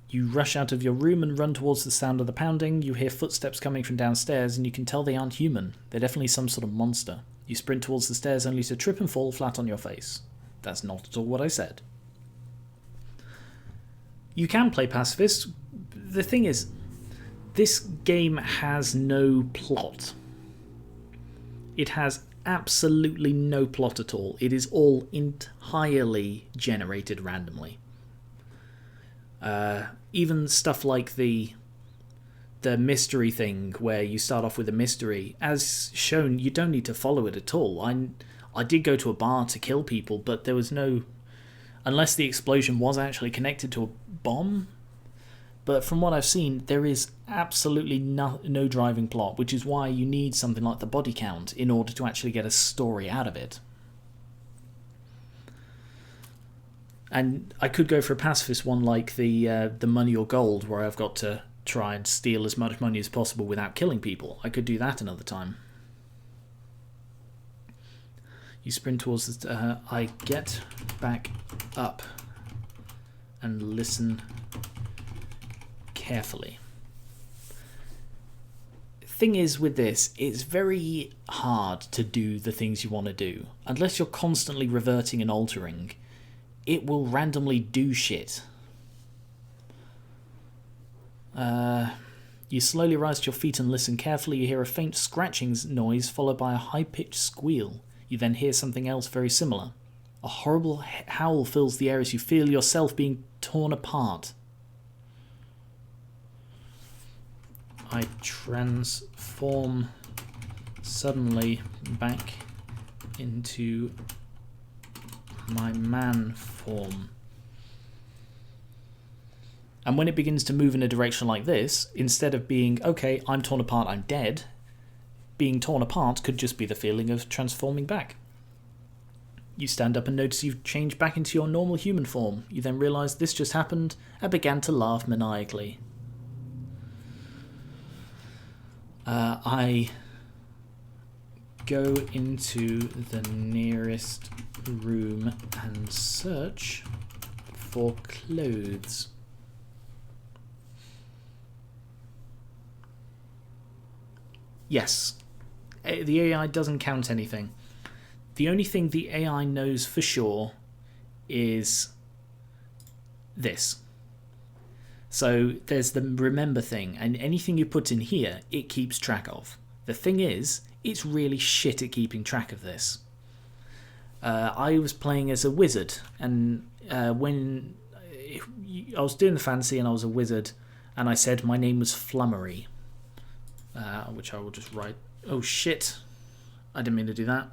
You rush out of your room and run towards the sound of the pounding. You hear footsteps coming from downstairs, and you can tell they aren't human. They're definitely some sort of monster. You sprint towards the stairs only to trip and fall flat on your face. That's not at all what I said. You can play pacifist. The thing is, this game has no plot. It has absolutely no plot at all. It is all entirely generated randomly. Even stuff like the mystery thing, where you start off with a mystery, as shown, you don't need to follow it at all. I did go to a bar to kill people, but there was no... Unless the explosion was actually connected to a bomb. But from what I've seen, there is absolutely no driving plot, which is why you need something like the body count in order to actually get a story out of it. And I could go for a pacifist one like the money or gold, where I've got to try and steal as much money as possible without killing people. I could do that another time. You sprint towards I get back up and listen carefully. Thing is with this, it's very hard to do the things you want to do. Unless you're constantly reverting and altering, it will randomly do shit. You slowly rise to your feet and listen carefully. You hear a faint scratching noise followed by a high-pitched squeal. You then hear something else very similar. A horrible howl fills the air as you feel yourself being torn apart. I transform suddenly back into my man form. And when it begins to move in a direction like this, instead of being, okay, I'm torn apart, I'm dead, being torn apart could just be the feeling of transforming back. You stand up and notice you've changed back into your normal human form. You then realise this just happened and began to laugh maniacally. I go into the nearest room and search for clothes. Yes, the AI doesn't count anything. The only thing the AI knows for sure is this. So there's the remember thing, and anything you put in here, it keeps track of. The thing is, it's really shit at keeping track of this. I was playing as a wizard, and when I was doing the fantasy and I was a wizard, and I said my name was Flummery, which I will just write. Oh shit, I didn't mean to do that.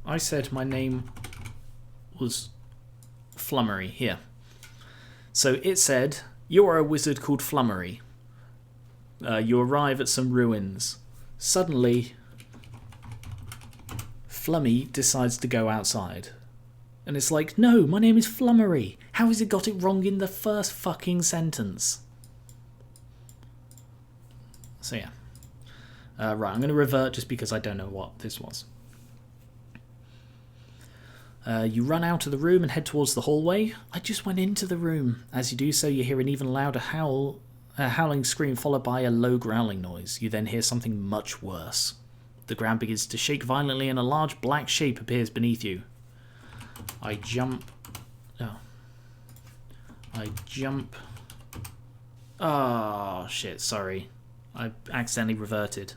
I said my name was Flummery here. So it said, you are a wizard called Flummery. You arrive at some ruins. Suddenly, Flummy decides to go outside. And it's like, no, my name is Flummery. How has it got it wrong in the first fucking sentence? So yeah. Right, I'm going to revert just because I don't know what this was. You run out of the room and head towards the hallway. I just went into the room. As you do so, you hear an even louder howling scream followed by a low growling noise. You then hear something much worse. The ground begins to shake violently and a large black shape appears beneath you. I jump. Oh, shit, sorry. I accidentally reverted.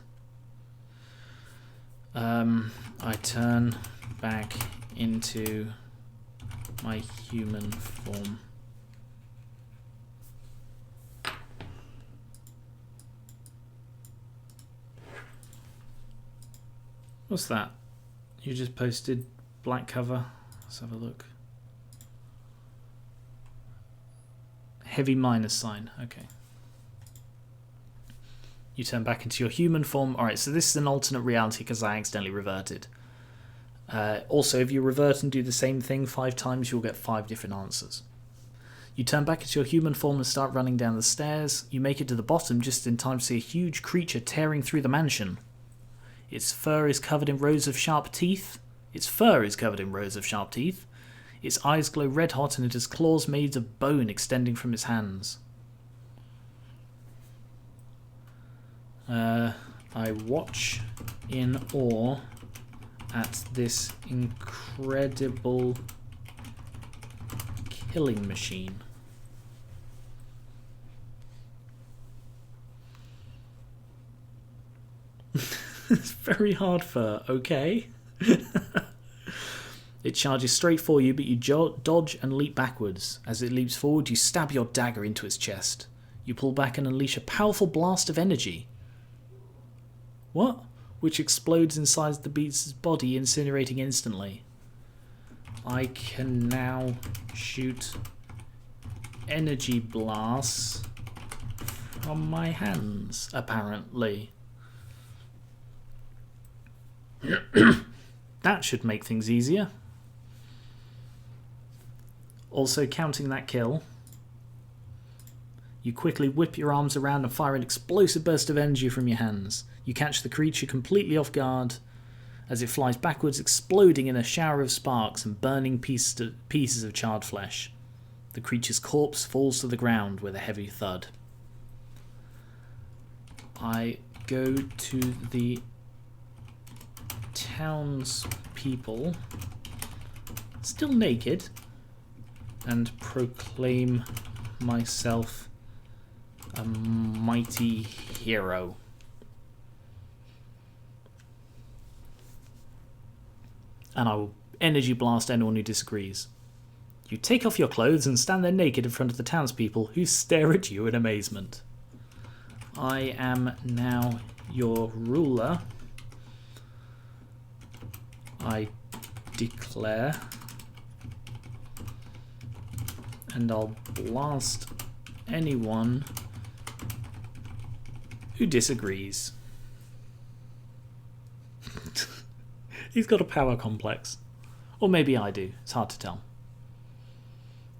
I turn back into my human form. What's that? You just posted black cover. Let's have a look. Heavy minus sign. Okay. You turn back into your human form. Alright, so this is an alternate reality because I accidentally reverted. Also, if you revert and do the same thing 5 times, you'll get 5 different answers. You turn back into your human form and start running down the stairs. You make it to the bottom just in time to see a huge creature tearing through the mansion. Its fur is covered in rows of sharp teeth. Its eyes glow red hot and it has claws made of bone extending from its hands. I watch in awe at this incredible killing machine. It's very hard fur, okay? It charges straight for you, but you dodge and leap backwards. As it leaps forward, you stab your dagger into its chest. You pull back and unleash a powerful blast of energy. What? Which explodes inside the beast's body, incinerating instantly. I can now shoot energy blasts from my hands, apparently. That should make things easier. Also, counting that kill, you quickly whip your arms around and fire an explosive burst of energy from your hands. You catch the creature completely off guard as it flies backwards, exploding in a shower of sparks and burning pieces of charred flesh. The creature's corpse falls to the ground with a heavy thud. I go to the townspeople, still naked, and proclaim myself a mighty hero. And I will energy blast anyone who disagrees. You take off your clothes and stand there naked in front of the townspeople, who stare at you in amazement. I am now your ruler. I declare, and I'll blast anyone who disagrees. He's got a power complex. Or maybe I do. It's hard to tell.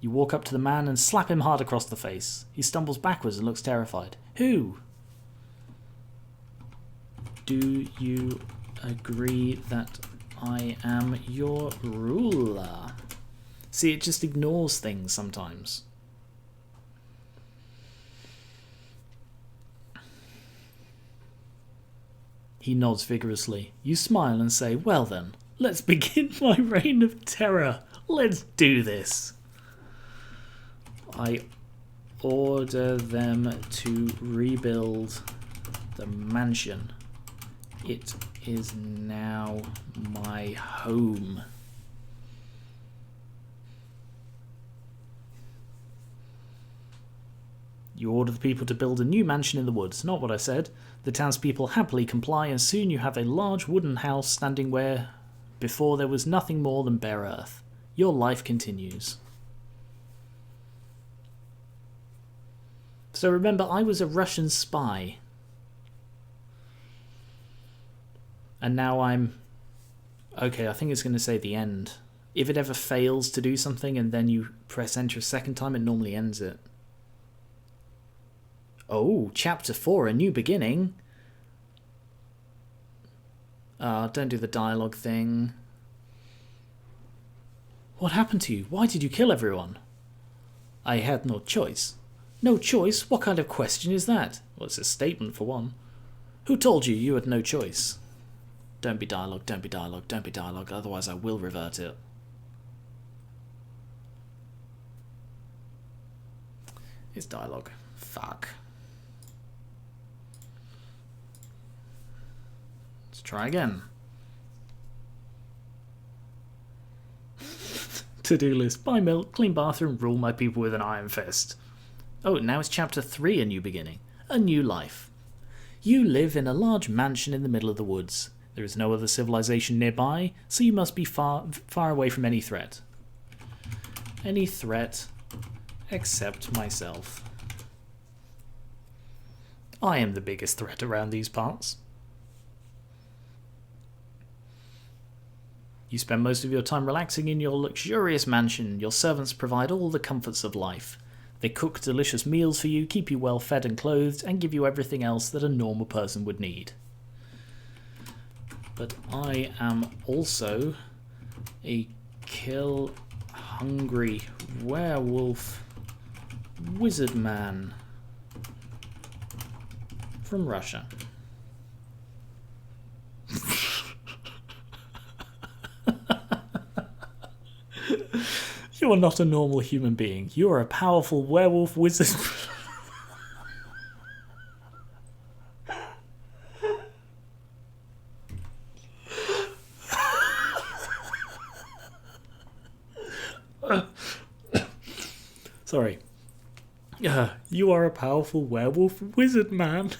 You walk up to the man and slap him hard across the face. He stumbles backwards and looks terrified. Who? Do you agree that I am your ruler? See, it just ignores things sometimes. He nods vigorously. You smile and say, well then, let's begin my reign of terror. Let's do this. I order them to rebuild the mansion. It is now my home. You order the people to build a new mansion in the woods. Not what I said. The townspeople happily comply, and soon you have a large wooden house standing where before there was nothing more than bare earth. Your life continues. So remember, I was a Russian spy. And now I'm... Okay, I think it's going to say the end. If it ever fails to do something and then you press enter a second time, it normally ends it. Oh, chapter 4, a new beginning. Don't do the dialogue thing. What happened to you? Why did you kill everyone? I had no choice. No choice? What kind of question is that? Well, it's a statement for one. Who told you you had no choice? Don't be dialogue, don't be dialogue, don't be dialogue, otherwise I will revert it. It's dialogue. Fuck. Let's try again. To-do list. Buy milk, clean bathroom, rule my people with an iron fist. Oh, now it's chapter 3, a new beginning. A new life. You live in a large mansion in the middle of the woods. There is no other civilization nearby, so you must be far away from any threat. Any threat except myself. I am the biggest threat around these parts. You spend most of your time relaxing in your luxurious mansion. Your servants provide all the comforts of life. They cook delicious meals for you, keep you well fed and clothed, and give you everything else that a normal person would need. But I am also a kill-hungry werewolf wizard man from Russia. You are not a normal human being. You are a powerful werewolf wizard. Sorry. You are a powerful werewolf wizard man.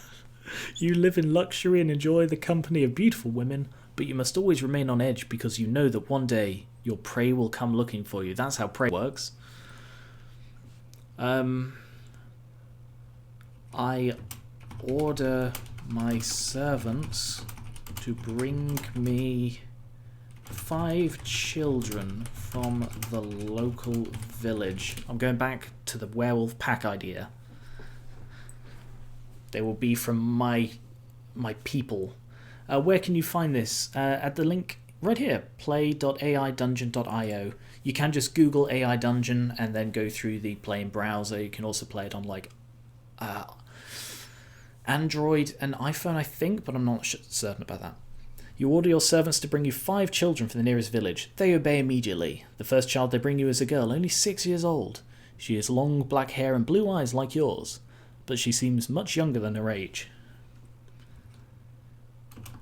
You live in luxury and enjoy the company of beautiful women, but you must always remain on edge because you know that one day your prey will come looking for you. That's how prey works. I order my servants to bring me 5 children from the local village. I'm going back to the werewolf pack idea. They will be from my people. Where can you find this? At the link right here, play.aidungeon.io. You can just Google AI Dungeon and then go through the Play in browser. You can also play it on like Android and iPhone, I think, but I'm not certain about that. You order your servants to bring you 5 children from the nearest village. They obey immediately. The first child they bring you is a girl, only 6 years old. She has long black hair and blue eyes like yours, but she seems much younger than her age.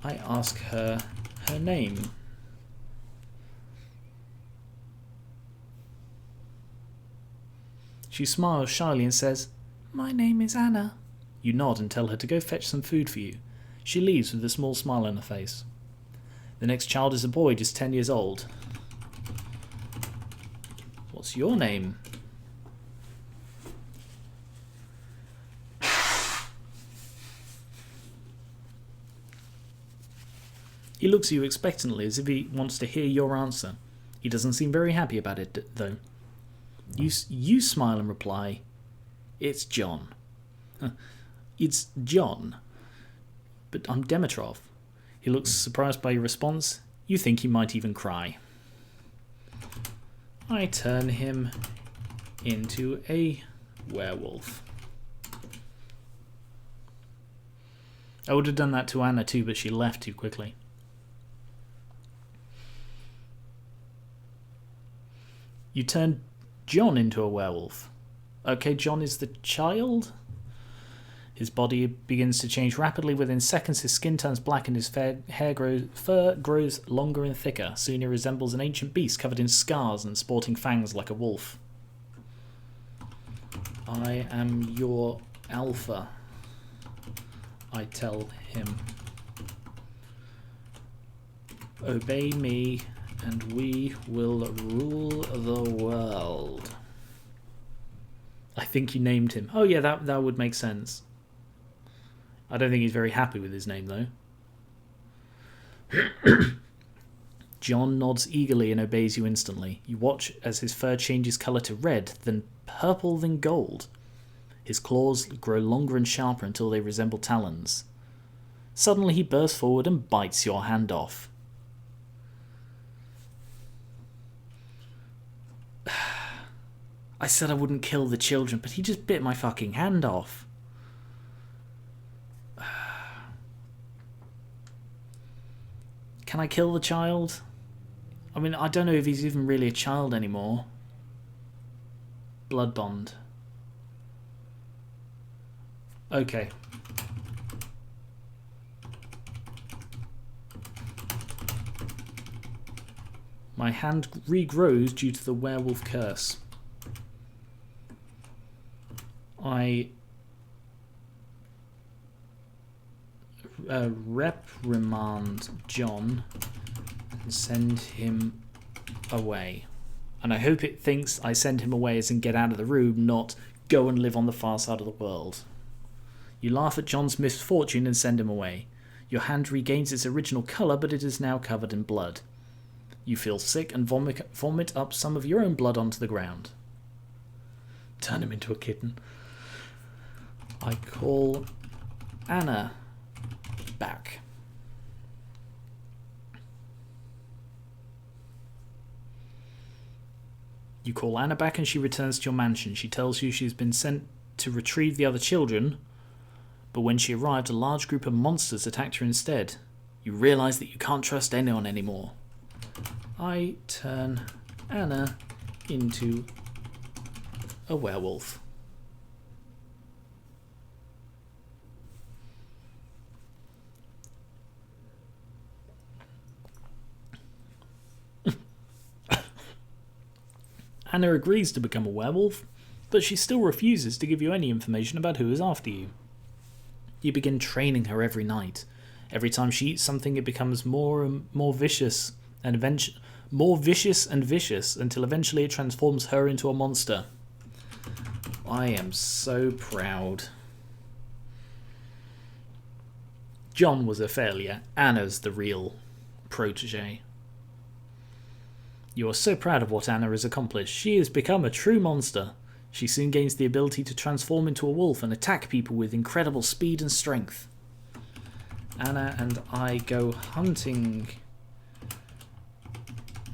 I ask her her name. She smiles shyly and says, "My name is Anna." You nod and tell her to go fetch some food for you. She leaves with a small smile on her face. The next child is a boy just 10 years old. What's your name? He looks at you expectantly as if he wants to hear your answer. He doesn't seem very happy about it, though. You smile and reply, "It's John." "It's John, but I'm Dimitrov." He looks surprised by your response. You think he might even cry. I turn him into a werewolf. I would have done that to Anna too, but she left too quickly. You turned John into a werewolf. Okay, John is the child? His body begins to change rapidly. Within seconds, his skin turns black and his fur grows longer and thicker. Soon he resembles an ancient beast covered in scars and sporting fangs like a wolf. I am your alpha, I tell him. Obey me and we will rule the world. I think you named him. Oh yeah, that would make sense. I don't think he's very happy with his name though. John nods eagerly and obeys you instantly. You watch as his fur changes colour to red, then purple, then gold. His claws grow longer and sharper until they resemble talons. Suddenly he bursts forward and bites your hand off. I said I wouldn't kill the children, but he just bit my fucking hand off. Can I kill the child? I mean, I don't know if he's even really a child anymore. Blood bond. Okay. My hand regrows due to the werewolf curse. I reprimand John and send him away. And I hope it thinks I send him away as in get out of the room, not go and live on the far side of the world. You laugh at John's misfortune and send him away. Your hand regains its original colour, but it is now covered in blood. You feel sick and vomit up some of your own blood onto the ground. Turn him into a kitten. I call Anna back. You call Anna back and she returns to your mansion. She tells you she's been sent to retrieve the other children, but when she arrived, a large group of monsters attacked her instead. You realise that you can't trust anyone anymore. I turn Anna into a werewolf. Anna agrees to become a werewolf, but she still refuses to give you any information about who is after you. You begin training her every night. Every time she eats something, it becomes more and more vicious, and vicious until eventually it transforms her into a monster. I am so proud. John was a failure. Anna's the real protege. You are so proud of what Anna has accomplished. She has become a true monster. She soon gains the ability to transform into a wolf and attack people with incredible speed and strength. Anna and I go hunting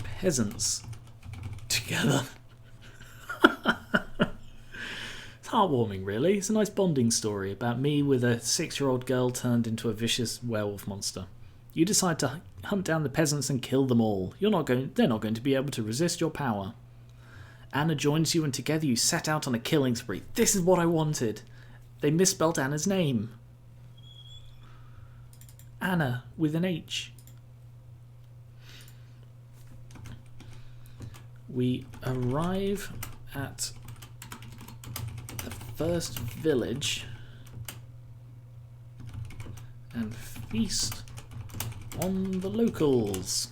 peasants together. It's heartwarming, really. It's a nice bonding story about me with a 6-year-old girl turned into a vicious werewolf monster. You decide to hunt down the peasants and kill them all. They're not going to be able to resist your power. Anna joins you and together you set out on a killing spree. This is what I wanted. They misspelled Anna's name. Anna with an H. We arrive at the first village and feast on the locals.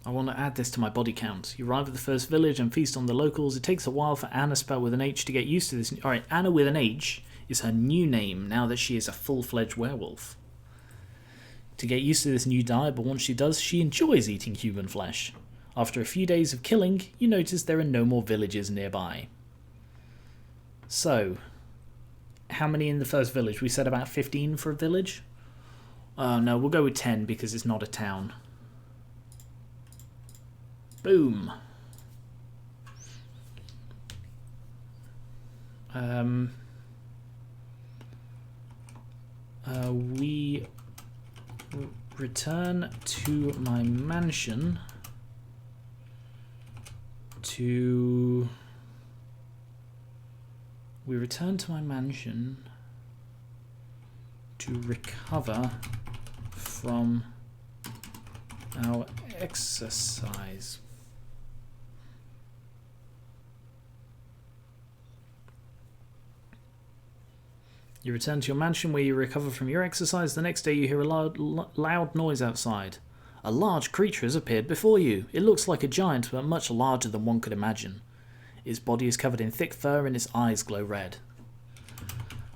I want to add this to my body count. You arrive at the first village and feast on the locals. It takes a while for Anna, spelled with an H, to get used to this. Alright, Anna with an H is her new name now that she is a full-fledged werewolf. To get used to this new diet, but once she does, she enjoys eating human flesh. After a few days of killing, you notice there are no more villages nearby. So, how many in the first village? We said about 15 for a village? No, we'll go with 10 because it's not a town. Boom. We return to my mansion to recover from our exercise. You return to your mansion where you recover from your exercise. The next day you hear a loud noise outside. A large creature has appeared before you. It looks like a giant, but much larger than one could imagine. Its body is covered in thick fur and its eyes glow red.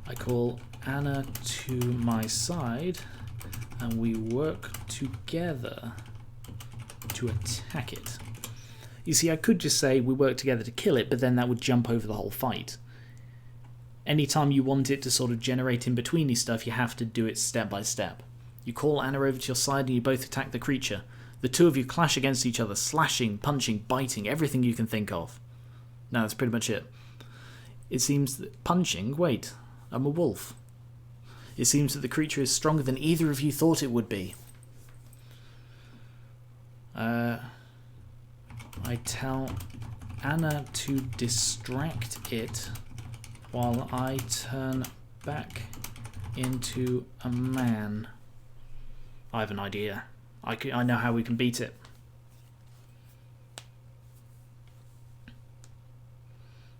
I call Anna to my side and we work together to attack it. You see, I could just say we work together to kill it, but then that would jump over the whole fight. Anytime you want it to sort of generate in betweeny stuff, you have to do it step by step. You call Anna over to your side and you both attack the creature. The two of you clash against each other, slashing, punching, biting, everything you can think of. No, that's pretty much it. It seems that punching, wait, I'm a wolf. It seems that the creature is stronger than either of you thought it would be. I tell Anna to distract it while I turn back into a man. I have an idea. I know how we can beat it.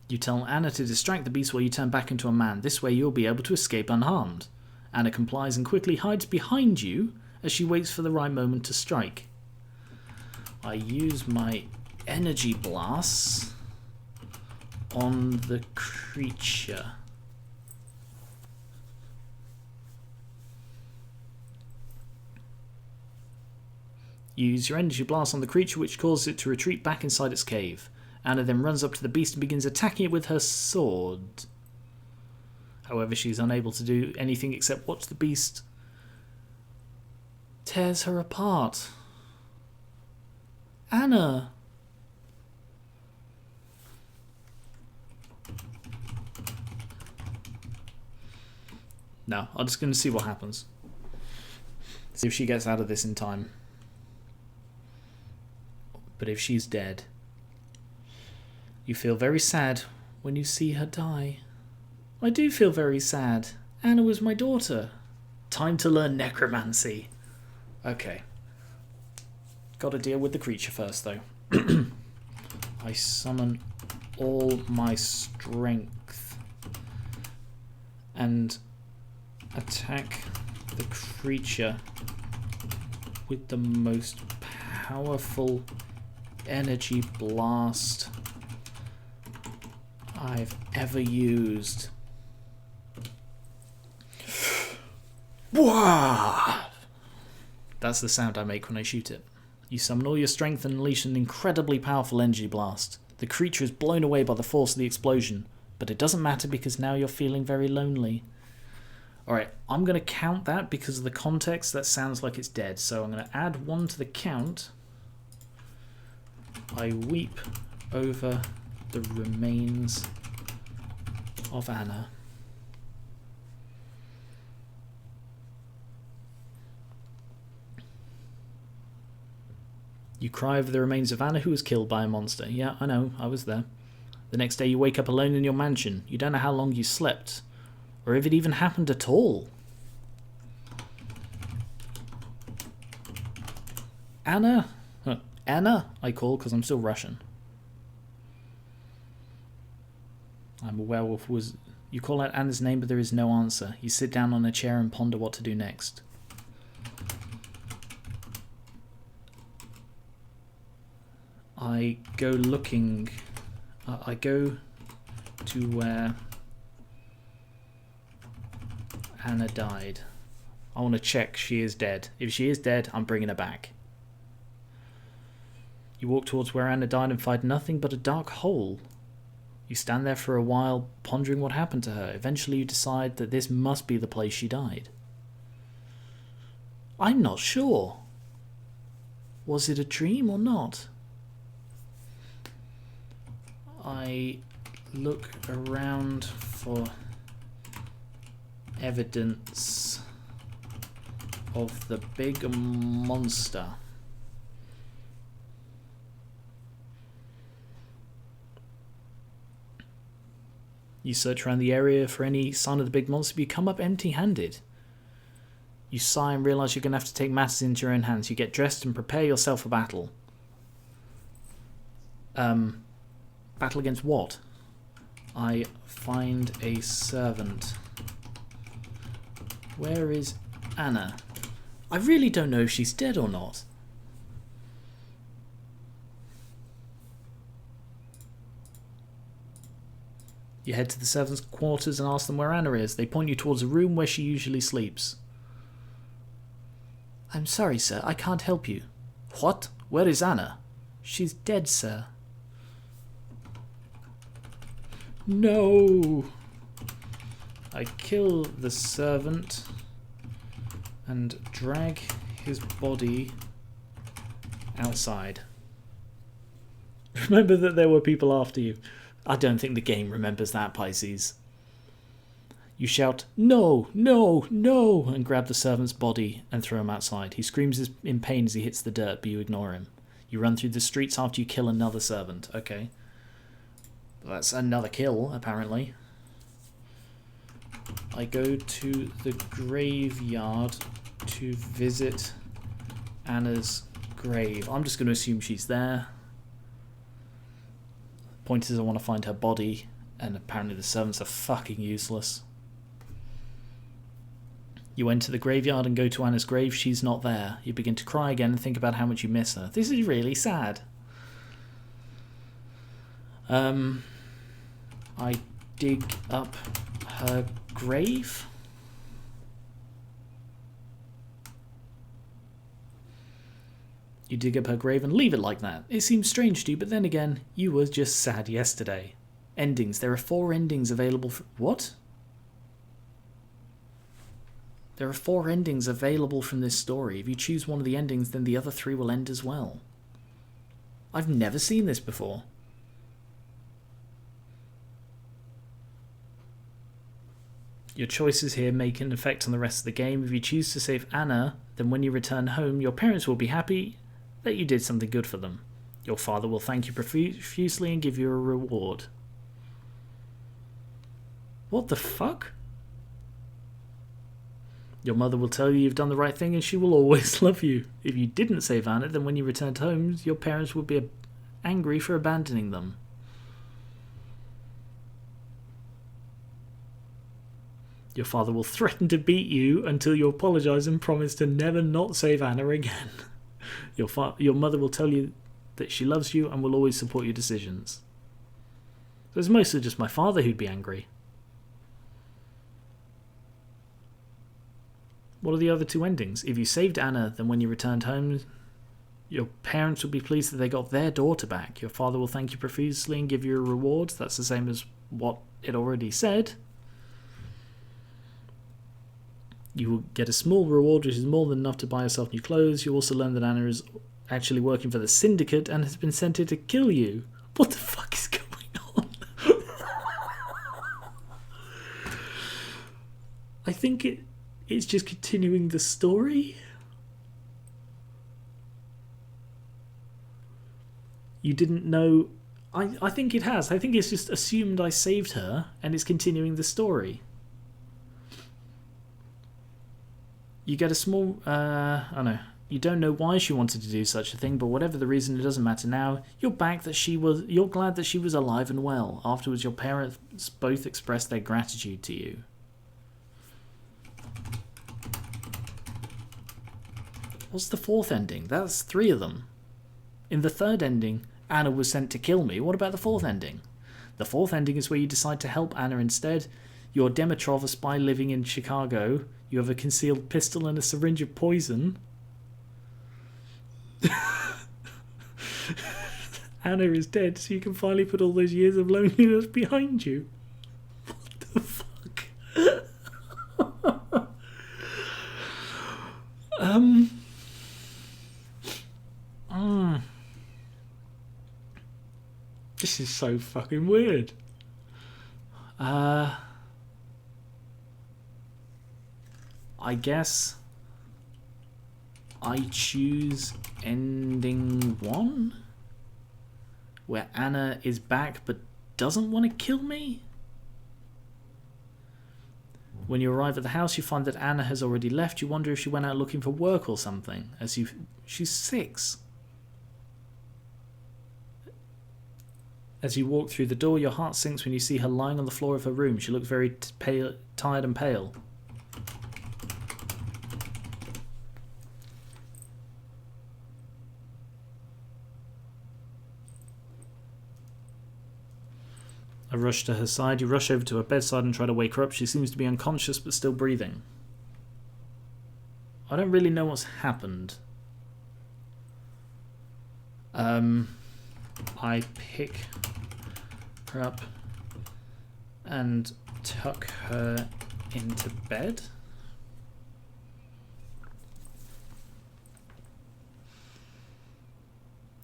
You tell Anna to distract the beast while you turn back into a man. This way you'll be able to escape unharmed. Anna complies and quickly hides behind you as she waits for the right moment to strike. I use my energy blasts on the creature. You use your energy blast on the creature, which causes it to retreat back inside its cave. Anna then runs up to the beast and begins attacking it with her sword. However, she's unable to do anything except watch the beast tears her apart. Anna! No, I'm just going to see what happens. See if she gets out of this in time. But if she's dead, you feel very sad when you see her die. I do feel very sad. Anna was my daughter. Time to learn necromancy. Okay. Gotta deal with the creature first, though. I summon all my strength and attack the creature with the most powerful energy blast I've ever used. Wah! That's the sound I make when I shoot it. You summon all your strength and unleash an incredibly powerful energy blast. The creature is blown away by the force of the explosion, but it doesn't matter because now you're feeling very lonely. Alright, I'm going to count that because of the context. That sounds like it's dead. So I'm going to add 1 to the count. I weep over the remains of Anna. You cry over the remains of Anna, who was killed by a monster. Yeah, I know, I was there. The next day you wake up alone in your mansion. You don't know how long you slept, or if it even happened at all. Anna? Anna, I call because I'm still Russian. I'm a werewolf. You call out Anna's name, but there is no answer. You sit down on a chair and ponder what to do next. I go looking. I go to where Anna died. I want to check she is dead. If she is dead, I'm bringing her back. You walk towards where Anna died and find nothing but a dark hole. You stand there for a while, pondering what happened to her. Eventually you decide that this must be the place she died. I'm not sure. Was it a dream or not? I look around for evidence of the big monster. You search around the area for any sign of the big monster, but you come up empty-handed. You sigh and realise you're going to have to take matters into your own hands. You get dressed and prepare yourself for battle. Battle against what? I find a servant. Where is Anna? I really don't know if she's dead or not. You head to the servants' quarters and ask them where Anna is. They point you towards a room where she usually sleeps. I'm sorry, sir. I can't help you. What? Where is Anna? She's dead, sir. No! I kill the servant and drag his body outside. Remember that there were people after you. I don't think the game remembers that, Pisces. You shout, no, no, no, and grab the servant's body and throw him outside. He screams in pain as he hits the dirt, but you ignore him. You run through the streets after you kill another servant. Okay. That's another kill, apparently. I go to the graveyard to visit Anna's grave. I'm just going to assume she's there. Point is I want to find her body, and apparently the servants are fucking useless. You enter the graveyard and go to Anna's grave. She's not there. You begin to cry again and think about how much you miss her. This is really sad. I dig up her grave. You dig up her grave and leave it like that. It seems strange to you, but then again, you were just sad yesterday. Endings. There are 4 endings available for... What? There are 4 endings available from this story. If you choose one of the endings, then the other 3 will end as well. I've never seen this before. Your choices here make an effect on the rest of the game. If you choose to save Anna, then when you return home, your parents will be happy that you did something good for them. Your father will thank you profusely and give you a reward. What the fuck? Your mother will tell you you've done the right thing and she will always love you. If you didn't save Anna, then when you returned home, your parents would be angry for abandoning them. Your father will threaten to beat you until you apologise and promise to never not save Anna again. Your mother will tell you that she loves you and will always support your decisions. So it's mostly just my father who'd be angry. What are the other 2 endings? If you saved Anna, then when you returned home, Your parents will be pleased that they got their daughter back. Your father will thank you profusely and give you a reward. That's the same as what it already said. You will get a small reward, which is more than enough to buy yourself new clothes. You also learn that Anna is actually working for the Syndicate and has been sent here to kill you. What the fuck is going on? I think it's just continuing the story. You didn't know... I think it has. I think it's just assumed I saved her and it's continuing the story. You get a small... I don't know. You don't know why she wanted to do such a thing, but whatever the reason, it doesn't matter now. You're glad that she was alive and well. Afterwards, your parents both expressed their gratitude to you. What's the fourth ending? That's 3 of them. In the third ending, Anna was sent to kill me. What about the fourth ending? The fourth ending is where you decide to help Anna instead. You're Dimitrov, a spy living in Chicago. You have a concealed pistol and a syringe of poison. Anna is dead, so you can finally put all those years of loneliness behind you. What the fuck? This is so fucking weird. I guess I choose ending 1, where Anna is back but doesn't want to kill me. When you arrive at the house, you find that Anna has already left. You wonder if she went out looking for work or something, she's 6. As you walk through the door, your heart sinks when you see her lying on the floor of her room. She looks very tired and pale. I rush to her side. You rush over to her bedside and try to wake her up. She seems to be unconscious but still breathing. I don't really know what's happened. I pick her up and tuck her into bed.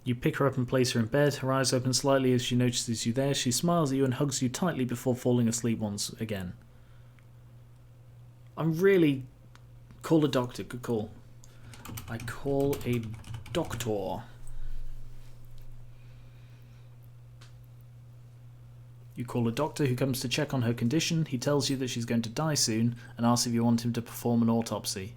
You pick her up and place her in bed. Her eyes open slightly as she notices you there. She smiles at you and hugs you tightly before falling asleep once again. I'm really... Call a doctor. Good call. I call a doctor. You call a doctor who comes to check on her condition. He tells you that she's going to die soon and asks if you want him to perform an autopsy.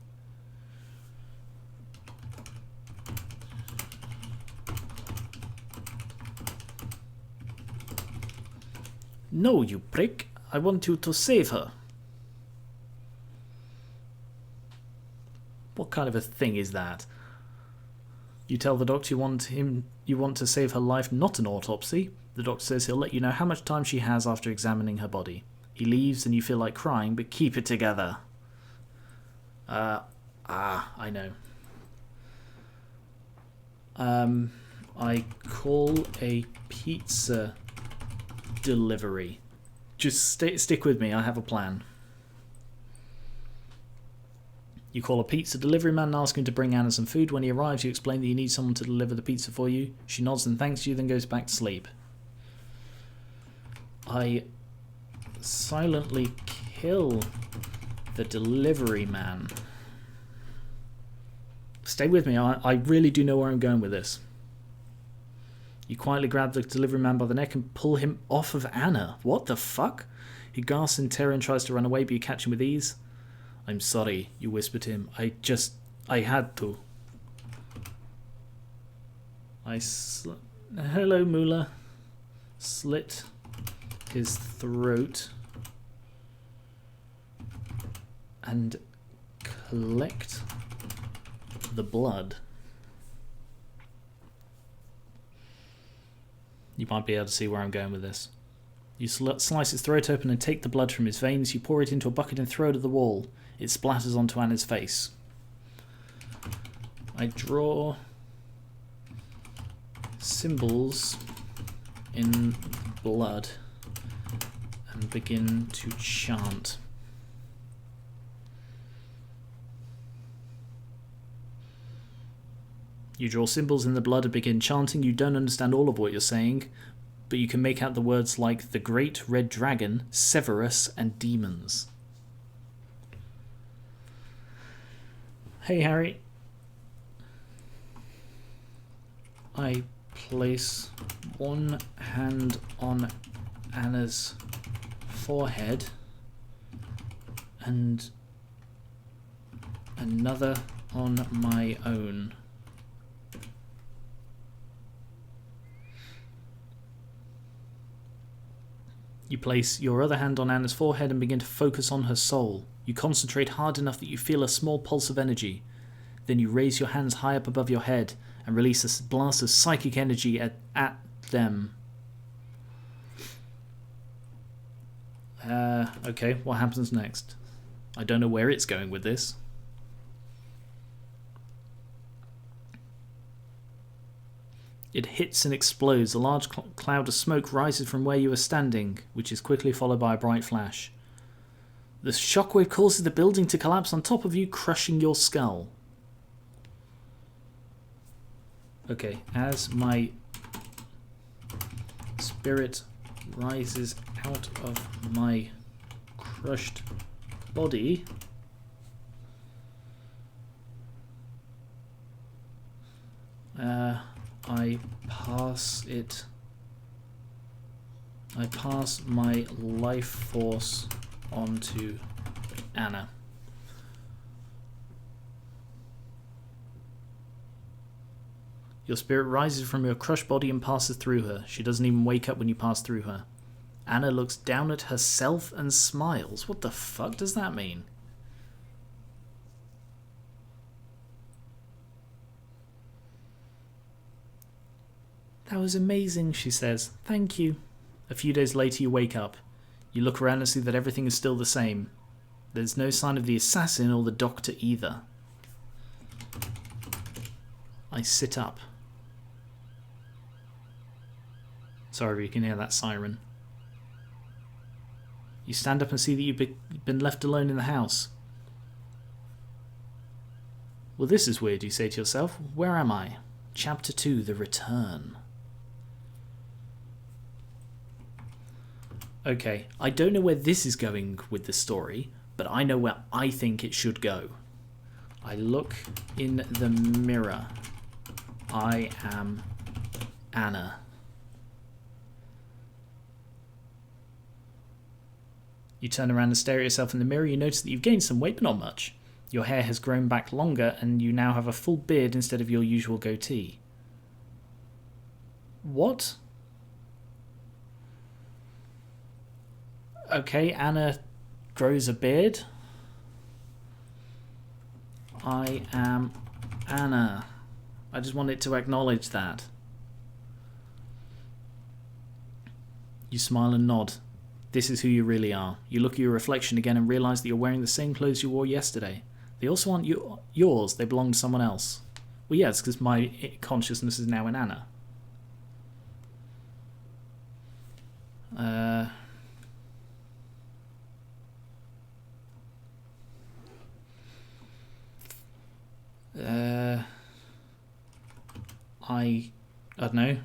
No, you prick. I want you to save her. What kind of a thing is that? You tell the doctor you want to save her life, not an autopsy. The doctor says he'll let you know how much time she has after examining her body. He leaves and you feel like crying, but keep it together. I know. I call a pizza delivery. Just stick with me, I have a plan. You call a pizza delivery man and ask him to bring Anna some food. When he arrives, you explain that you need someone to deliver the pizza for you. She nods and thanks you, then goes back to sleep. I silently kill the delivery man. Stay with me, I really do know where I'm going with this. You quietly grab the delivery man by the neck and pull him off of Anna. What the fuck? He gasps in terror and tries to run away, but you catch him with ease. I'm sorry, you whisper to him. I had to. Hello, Moolah. Slit his throat and collect the blood. You might be able to see where I'm going with this. You slice his throat open and take the blood from his veins. You pour it into a bucket and throw it at the wall. It splatters onto Anna's face. I draw symbols in blood and begin to chant. You draw symbols in the blood and begin chanting. You don't understand all of what you're saying, but you can make out the words like the Great Red Dragon, Severus, and demons. Hey, Harry. I place one hand on Anna's forehead and another on my own. You place your other hand on Anna's forehead and begin to focus on her soul. You concentrate hard enough that you feel a small pulse of energy. Then you raise your hands high up above your head and release a blast of psychic energy at them. Okay, what happens next? I don't know where it's going with this. It hits and explodes. A large cloud of smoke rises from where you are standing, which is quickly followed by a bright flash. The shockwave causes the building to collapse on top of you, crushing your skull. Okay, as my spirit rises out of my crushed body, I pass my life force onto Anna. Your spirit rises from your crushed body and passes through her. She doesn't even wake up when you pass through her. Anna looks down at herself and smiles. What the fuck does that mean? That was amazing, she says. Thank you. A few days later you wake up. You look around and see that everything is still the same. There's no sign of the assassin or the doctor either. I sit up. Sorry, you can hear that siren. You stand up and see that you've been left alone in the house. Well, this is weird, you say to yourself. Where am I? Chapter 2, The Return. Okay, I don't know where this is going with the story, but I know where I think it should go. I look in the mirror. I am Anna. You turn around and stare at yourself in the mirror. You notice that you've gained some weight, but not much. Your hair has grown back longer, and you now have a full beard instead of your usual goatee. What? Okay, Anna grows a beard. I am Anna. I just wanted to acknowledge that. You smile and nod. This is who you really are. You look at your reflection again and realise that you're wearing the same clothes you wore yesterday. They also aren't yours, they belong to someone else. Well, yes, because my consciousness is now in Anna. I don't know.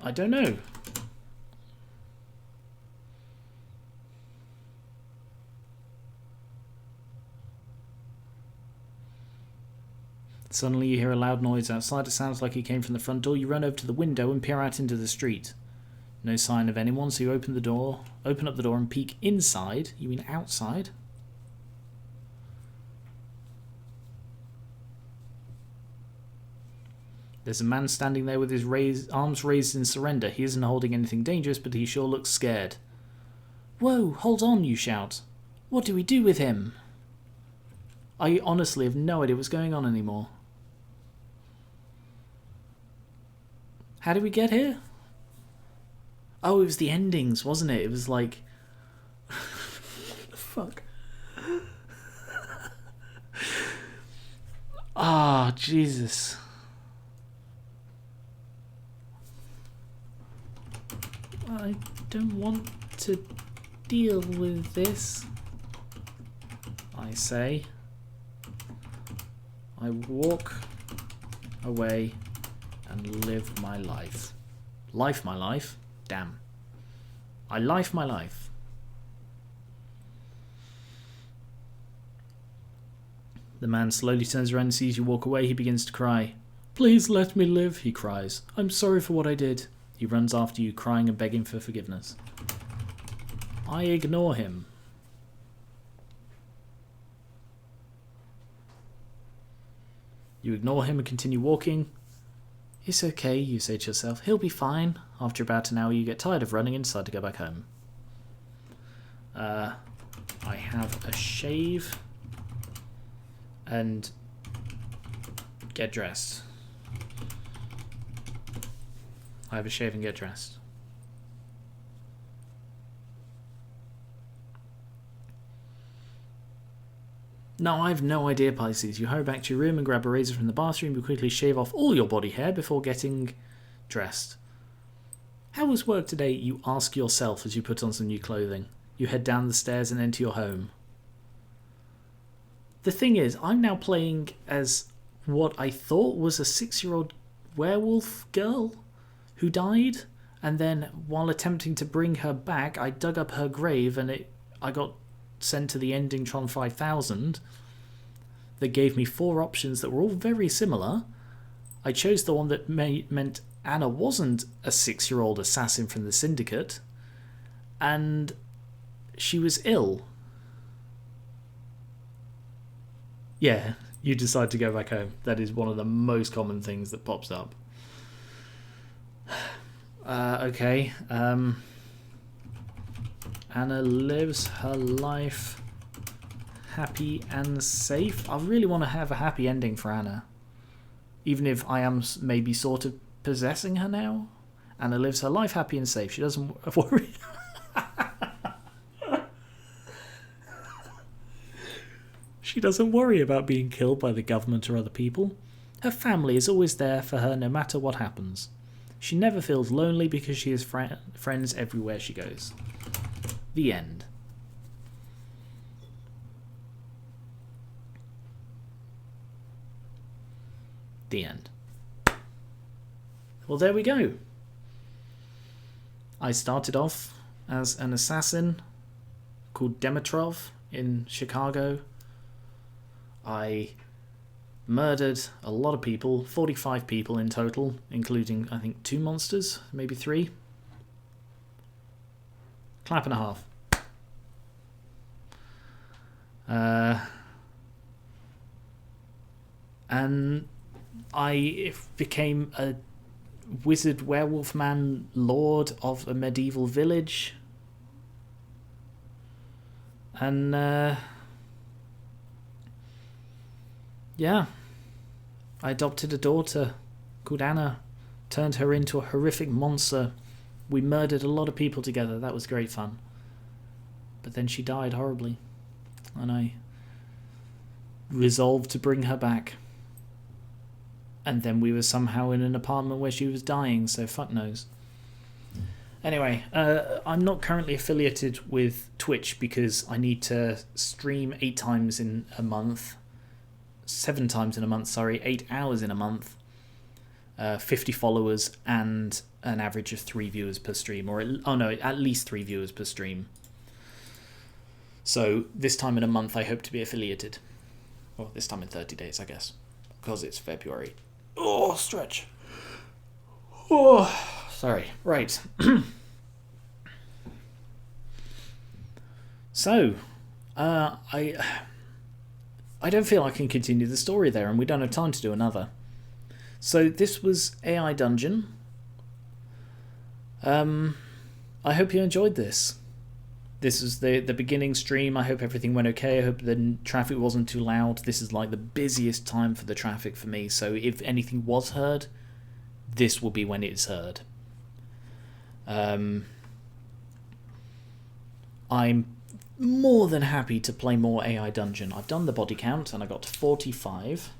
I don't know. Suddenly you hear a loud noise outside. It sounds like it came from the front door. You run over to the window and peer out into the street. No sign of anyone, so you open up the door and peek inside. You mean outside? There's a man standing there with his arms raised in surrender. He isn't holding anything dangerous, but he sure looks scared. Whoa, hold on, you shout. What do we do with him? I honestly have no idea what's going on anymore. How did we get here? Oh, it was the endings, wasn't it? It was like... what the fuck? Ah, Jesus. I don't want to deal with this, I say. I walk away and live my life. Life my life? Damn. I life my life. The man slowly turns around and sees you walk away. He begins to cry. Please let me live, he cries. I'm sorry for what I did. He runs after you, crying and begging for forgiveness. I ignore him. You ignore him and continue walking. It's okay, you say to yourself. He'll be fine. After about an hour, you get tired of running and decide to go back home. I have a shave and get dressed. I have a shave and get dressed. No, I have no idea, Pisces. You hurry back to your room and grab a razor from the bathroom. You quickly shave off all your body hair before getting dressed. How was work today? You ask yourself as you put on some new clothing. You head down the stairs and enter your home. The thing is, I'm now playing as what I thought was a 6-year-old werewolf girl who died, and then while attempting to bring her back, I dug up her grave and I got sent to the ending Tron 5000 that gave me 4 options that were all very similar. I chose the one that meant Anna wasn't a 6-year-old assassin from the Syndicate, and she was ill. Yeah, you decide to go back home. That is one of the most common things that pops up. Okay. Anna lives her life happy and safe. I really want to have a happy ending for Anna. Even if I am maybe sort of possessing her now. Anna lives her life happy and safe. She doesn't worry. She doesn't worry about being killed by the government or other people. Her family is always there for her no matter what happens. She never feels lonely because she has friends everywhere she goes. The end. The end. Well, there we go. I started off as an assassin called Dimitrov in Chicago. I murdered a lot of people, 45 people in total, including, I think, 2 monsters, maybe 3. Clap and a half. And I became a wizard werewolf man lord of a medieval village. And, yeah. I adopted a daughter called Anna, turned her into a horrific monster. We murdered a lot of people together. That was great fun. But then she died horribly. And I resolved to bring her back. And then we were somehow in an apartment where she was dying, so fuck knows. Anyway, I'm not currently affiliated with Twitch because I need to stream 8 times in a month. 7 times in a month, sorry. 8 hours in a month. 50 followers and an average of 3 viewers per stream. At least 3 viewers per stream. So this time in a month I hope to be affiliated. Or this time in 30 days, I guess. Because it's February. Oh, stretch. Oh, sorry. Right. So, I don't feel I can continue the story there, and we don't have time to do another. So this was AI Dungeon. I hope you enjoyed this. This is the beginning stream. I hope everything went okay. I hope the traffic wasn't too loud. This is like the busiest time for the traffic for me, so if anything was heard, this will be when it's heard. I'm more than happy to play more AI Dungeon. I've done the body count and I got to 45.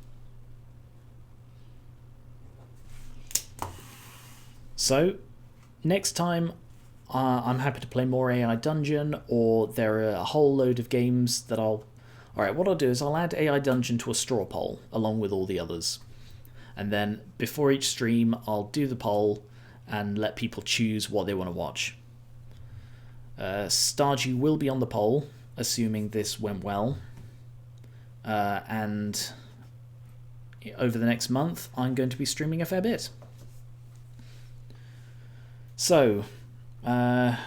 So next time I'm happy to play more AI Dungeon, or there are a whole load of games that I'll... Alright, what I'll do is I'll add AI Dungeon to a straw poll along with all the others. And then before each stream, I'll do the poll and let people choose what they want to watch. Stardew will be on the poll, assuming this went well. And over the next month, I'm going to be streaming a fair bit. So, yeah,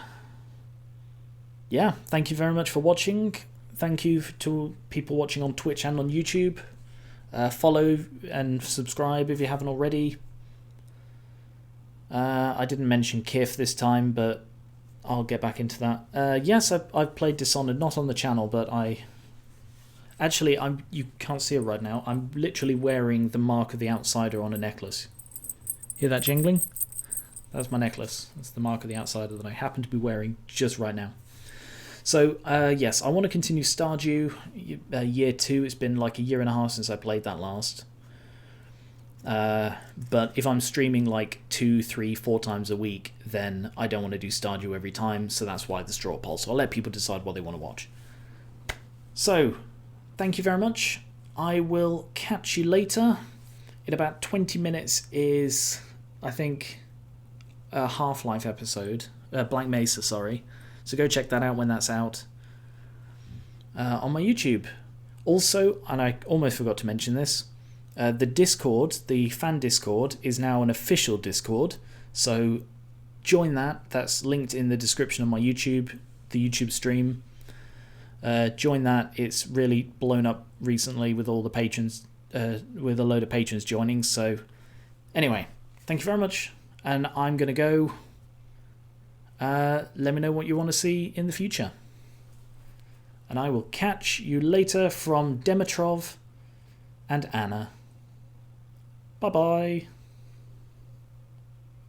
thank you very much for watching. Thank you to people watching on Twitch and on YouTube. Follow and subscribe if you haven't already. I didn't mention Kif this time, but I'll get back into that. Yes, I've played Dishonored, not on the channel, but actually, you can't see it right now. I'm literally wearing the Mark of the Outsider on a necklace. Hear that jingling? That's my necklace. That's the Mark of the Outsider that I happen to be wearing just right now. So, yes, I want to continue Stardew Year 2. It's been like a year and a half since I played that last. But if I'm streaming like 2, 3, 4 times a week, then I don't want to do Stardew every time, so that's why the straw poll. So I'll let people decide what they want to watch. So, thank you very much. I will catch you later. In about 20 minutes is, I think, a Half-Life episode. Blank Mesa, sorry. So go check that out when that's out. On my YouTube. Also, and I almost forgot to mention this, the Discord, the fan Discord, is now an official Discord. So join that. That's linked in the description of my YouTube, the YouTube stream. Join that. It's really blown up recently with all the patrons, with a load of patrons joining. So anyway, thank you very much. And I'm going to go. Let me know what you want to see in the future. And I will catch you later from Dimitrov and Anna. Bye-bye.